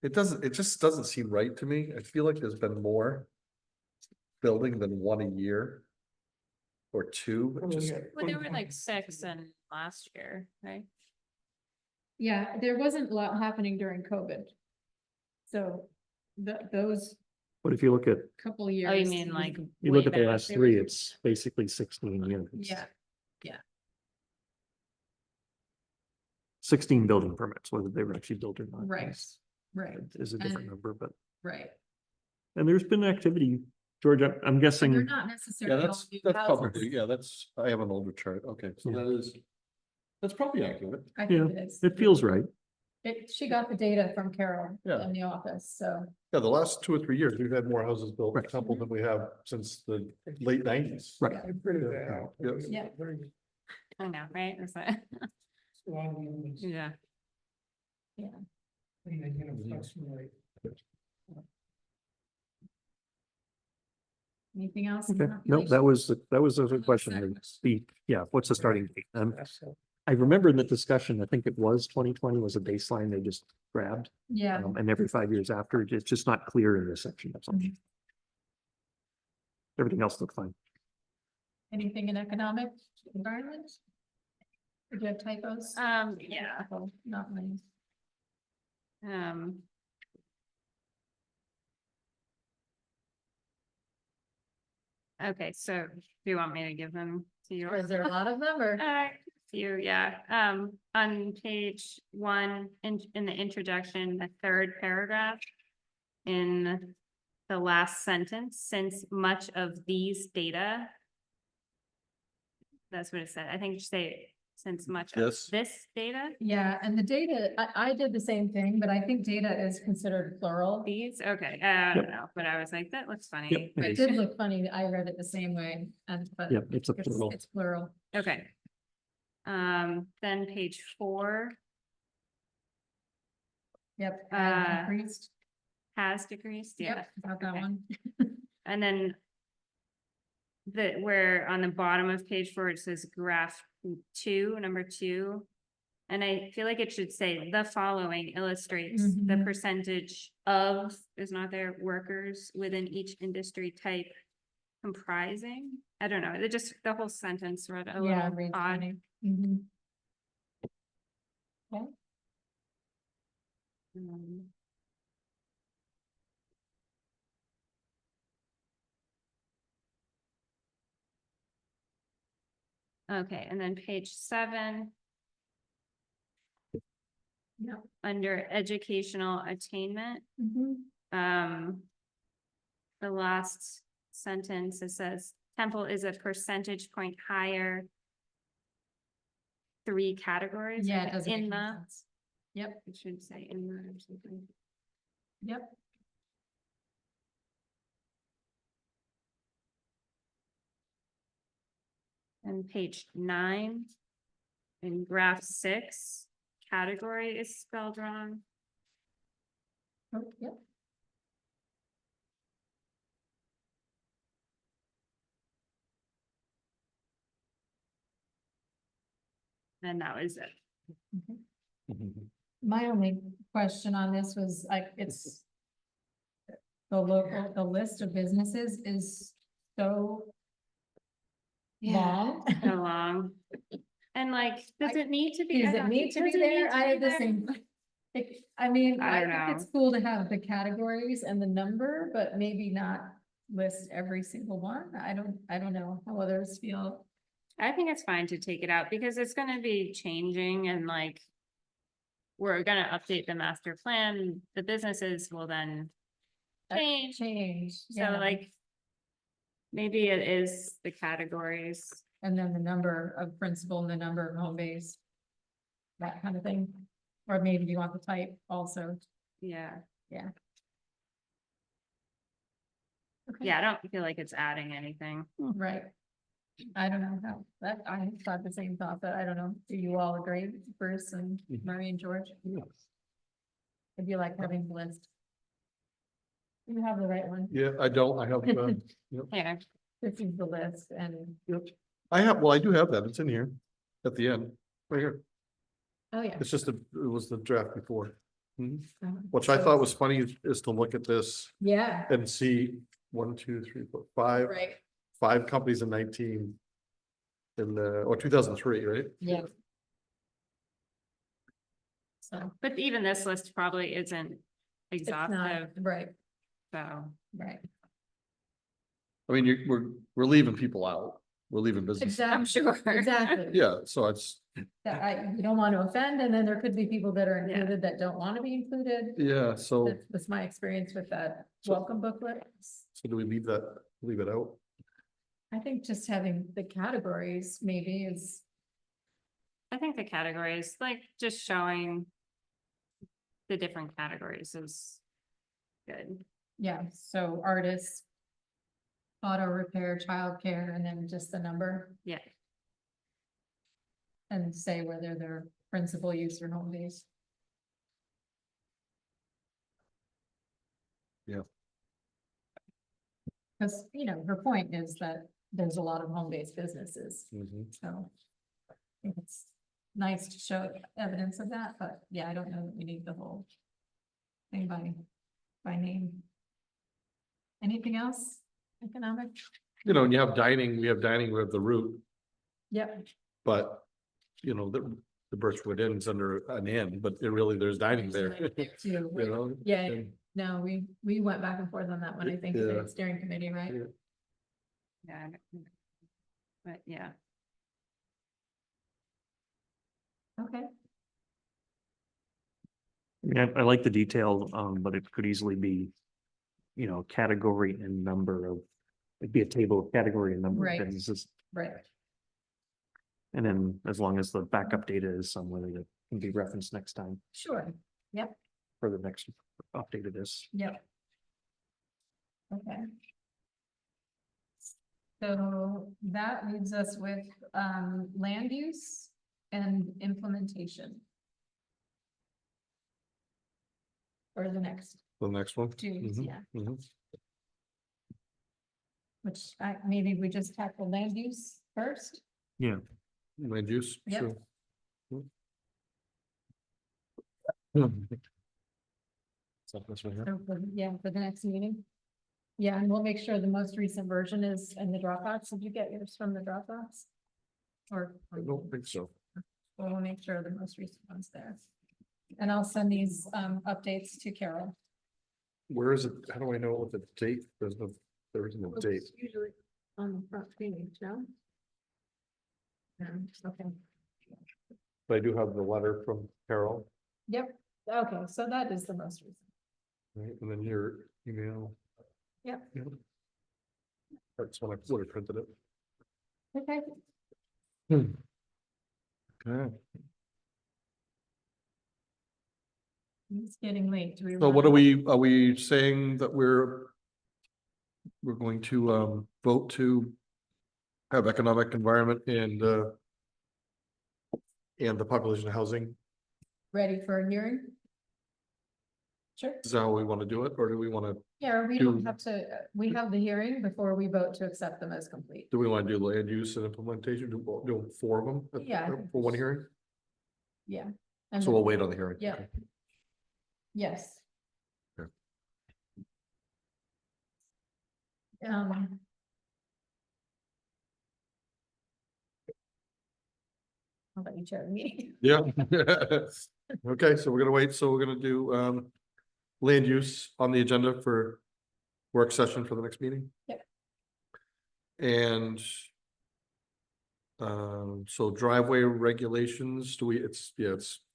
it just doesn't seem right to me. I feel like there's been more building than one a year or two. It just, Well, there were like 6 in last year, right? Yeah, there wasn't a lot happening during COVID. So those but if you look at, couple years. Oh, you mean like? you way look at the back, last there 3, was- it's basically 16 units. Yeah, 16 building permits, whether they were actually built or not. right, right, Is a different And- number, but, right. and there's been activity, George, I'm So they're guessing, not yeah, necessarily. all that's new that's houses. probably, yeah, I have an older chart. Okay, so Yeah. that's probably accurate. I Yeah, think it is. it feels right. She got the data from Carol Yeah. in the office, so. Yeah, the last 2 or 3 years, we've had more houses built in Right. Temple than we have since the late 90s. Right. Yeah. I printed that out. Yeah. Yeah. I know, right? Is that? Yeah. Yeah. Anything else? in Okay, that no, relation? that was a good question. What's the starting date? I remember in the discussion, I think it was 2020 was a baseline they just grabbed. Yeah, And every 5 years after, it's just not clear in this section. That's all. Mhm. Everything else looked fine. anything in economic environment? Do you have typos? Yeah. Oh, not many. Um. Okay, so do you want me to give them to you? Or is there a lot of them or? Few, yeah. On page 1, in the introduction, the 3rd paragraph. In the last sentence, since much of these data. That's what it said. I think you should say, since much of Yes. this data, Yeah, and the data, I did the same thing, but I think data is considered plural. these, okay, I don't know, but I was like, that looks funny. Yep, It it did look funny. I read it the same way, but Yeah, it's a plural. it's plural. Okay. Then page 4 Yep. Increased. has decreased, yeah. Yep, got that okay. one. And then where on the bottom of page 4, it says graph 2, number 2. And I feel like it should say the following illustrates the Mhm. percentage of, is not there, workers within each industry type comprising. I don't know, it just, the whole sentence read a Yeah, little reads odd. funny. Mhm. Okay. Um, Okay, and then page 7. Yep. Under educational attainment, Mhm. the last sentence, it says Temple is a percentage point higher. 3 categories. Yeah, it doesn't make In any the, sense. Yep, it should say in the or something. yep. And page 9. In graph 6, category is spelled wrong. Oh, yep. And that was it. My only question on this was like, it's the list of businesses is so long. So long. And like, does it need to be? Does I it don't- need to be does it there? need to I be have the there? same. I mean, I I don't think it's know. cool to have the categories and the number, but maybe not list every single one. I don't know how others feel. I think it's fine to take it out because it's gonna be changing and like. We're gonna update the master plan, the businesses will then change, Change. so yeah. like. Maybe it is the categories, And then the number of principal and the number of home base. That kind of thing. Or maybe you want the type also. yeah, Okay. yeah, I don't feel like it's adding anything. Right. I don't know how, that, I thought the same thought, but I don't know. Do you all agree, Bruce and Murray and George? If you like having the list. You have the right one. Yeah, I don't, I have, Here, This is the list and, I have, well, I do have that, it's in here, at the end, right here, oh yeah. it's just, it was the draft before. Mhm. Which So I thought it's- was funny is to look at this Yeah. and see 1, 2, 3, 4, 5, Right, 5 companies in 19. In the, or 2003, right? yeah. So. but even this list probably isn't It's not, exhaustive, right, so. right. I mean, we're leaving people out, we're leaving business. Exactly. I'm sure. Exactly. Yeah, so it's, That you don't want to offend, and then there could be people that are Yeah. included that don't want to be included. yeah, so, That's my experience with that So- welcome booklet. so do we leave it out? I think just having the categories maybe is, I think the categories, like just showing. The different categories is good. yeah, so artists. Auto repair, childcare, and then just the number, Yeah, and say whether they're principal use or home base. Yeah. Cause, her point is that there's a lot of home-based businesses, Mhm. so. I think it's nice to show evidence of that, but yeah, I don't know that we need the whole. Thing by name. Anything else? Economic? And you have dining, we have the route, Yep, but, the Birchwood Inn's under an inn, but there's dining there. too, You right. know? Yeah, and- no, we went back and forth on that one, I think, Yeah. the steering committee, right? Yeah. yeah. But yeah, Okay, I mean, I like the detail, but it could easily be, category and number of, it'd be a table of category and number Right. of businesses. right, And then as long as the backup data is somewhere that can be referenced next time sure, for the next update of this. yep. Okay. So that leaves us with, land use and implementation. Or the next The next one. two, Mhm, yeah, mhm. which maybe we just tackle land use first. Yeah. Land use, Yep. sure. So this one here. So for the next meeting. Yeah, and we'll make sure the most recent version is in the Dropbox. Did you get yours from the Dropbox? Or? I don't think so. We'll make sure the most recent one's there. And I'll send these updates to Carol. Where is it? How do I know what the date? There isn't a date. Usually on the front page, no? Okay, But I do have the letter from Carol, yep, okay, so that is the most recent. right? And then your email. Yep. That's when I would have printed it. Okay. Okay. It's getting late. Do we? So what wanna- are we saying that we're going to vote to have economic environment and the population housing? Ready for a hearing? Sure. Is that how we want to do it, or do we want to, Yeah, we don't Do- have to, we have the hearing before we vote to accept them as complete. do we want to do land use and implementation, do 4 of them? Yeah, I think For one hearing? Yeah. And So then- we'll wait on the hearing. Yeah. Okay. Yes. Okay. Um. I'll let you chair the meeting. Yeah. Okay, so we're gonna wait, so we're gonna do land use on the agenda for work session for the next meeting. Yep. And so driveway regulations, it's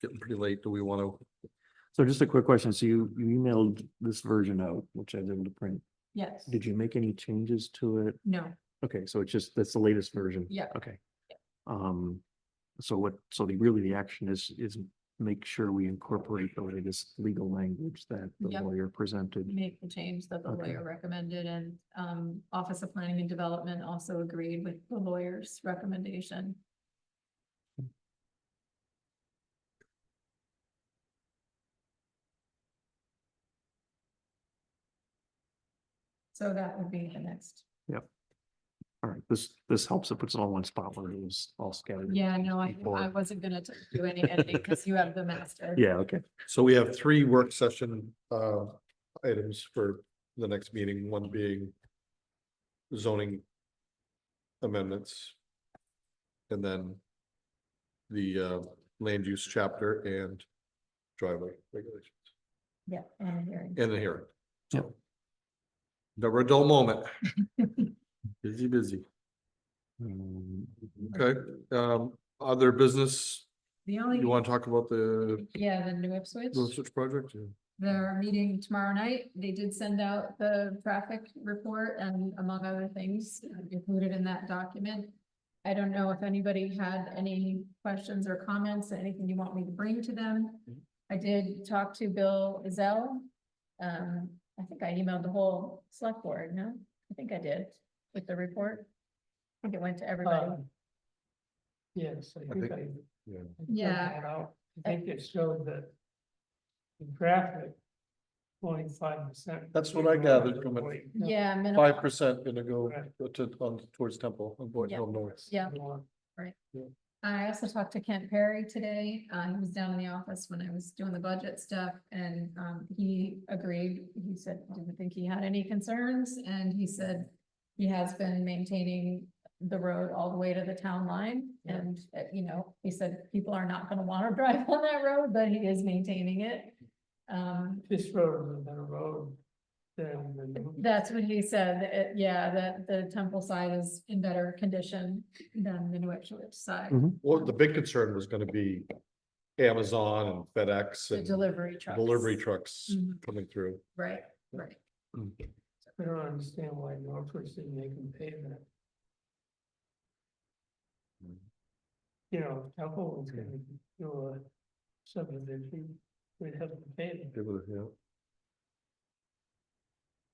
getting pretty late. Do we want to? So just a quick question. So you emailed this version out, which I was able to print. Yes. Did you make any changes to it? No, Okay, so it's just, that's the latest version. Yeah. Okay. Yeah. So the action is make sure we incorporate the latest legal language that the Yep. lawyer presented. make the change that the Okay. lawyer recommended, and Office of Planning and Development also agreed with the lawyer's recommendation. So that would be the next. All right, this helps. It puts it all in one spot where it was all scattered. Yeah, no, I before. wasn't gonna do any editing because you have the master. Yeah, okay. So we have 3 work session items for the next meeting, one being zoning amendments. And then the land use chapter and driveway regulations Yeah, and hearing. and the hearing. Yep. So never a dull moment. Busy. Okay, other business, The only, you want to talk about the yeah, the New Ipswich. Ipswich project? Yeah. They're meeting tomorrow night. They did send out the traffic report and among other things included in that document. I don't know if anybody had any questions or comments, anything you want me to bring to them. I did talk to Bill Izell. I think I emailed the whole select board, no? I think I did with the report. I think it went to everybody. Yes, I think- think I. Yeah. Yeah. I think it showed that the traffic, 0.5%. That's what I gathered from it. Yeah, minimal. 5% gonna go towards Temple, on Boyd Yeah. Hill North. Yeah. I also talked to Kent Perry today. He was down in the office when I was doing the budget stuff and he agreed. He said, didn't think he had any concerns, and he said he has been maintaining the road all the way to the town line. And, you know, he said people are not gonna wanna drive on that road, but he is maintaining it. This road is a better road than. That's what he said. Yeah, that the Temple side is in better condition than the New Ipswich side. Mhm. Well, the big concern was gonna be Amazon and FedEx The and delivery trucks. delivery trucks Mhm. coming through. Right, right. I don't understand why Northwich didn't make them pay that. You know, Temple was gonna do a subdivision, we'd have to pay them. Give it a-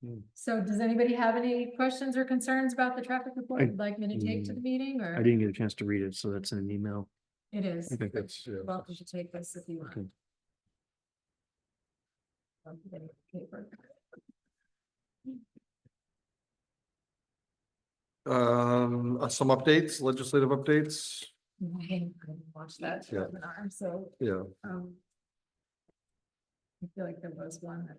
yeah. So does anybody have any questions or concerns about the traffic report I- you'd like me to take to the meeting, or? I didn't get a chance to read it, so that's in an email. It is. Okay. That's, yeah. Welcome to take this if you want. Okay. I'll get it paper. Some updates, legislative updates, I didn't watch that Yeah. webinar, so, yeah. I feel like there was one that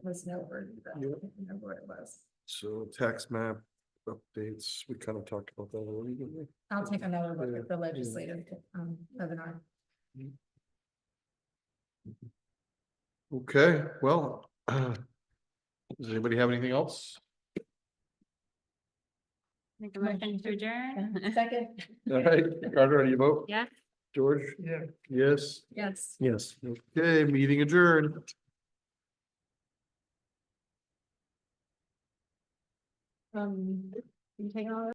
was noteworthy, but I Yeah. don't remember what it was. So tax map updates, we kind of talked about that already, didn't we? I'll take another look Yeah, at the yeah. legislative webinar. Okay, well, does anybody have anything else? Make a motion to adjourn. Second, All right, Carter, how do you vote? Yeah. George? Yeah. Yes, yes. Yes. okay, meeting adjourned. You taking all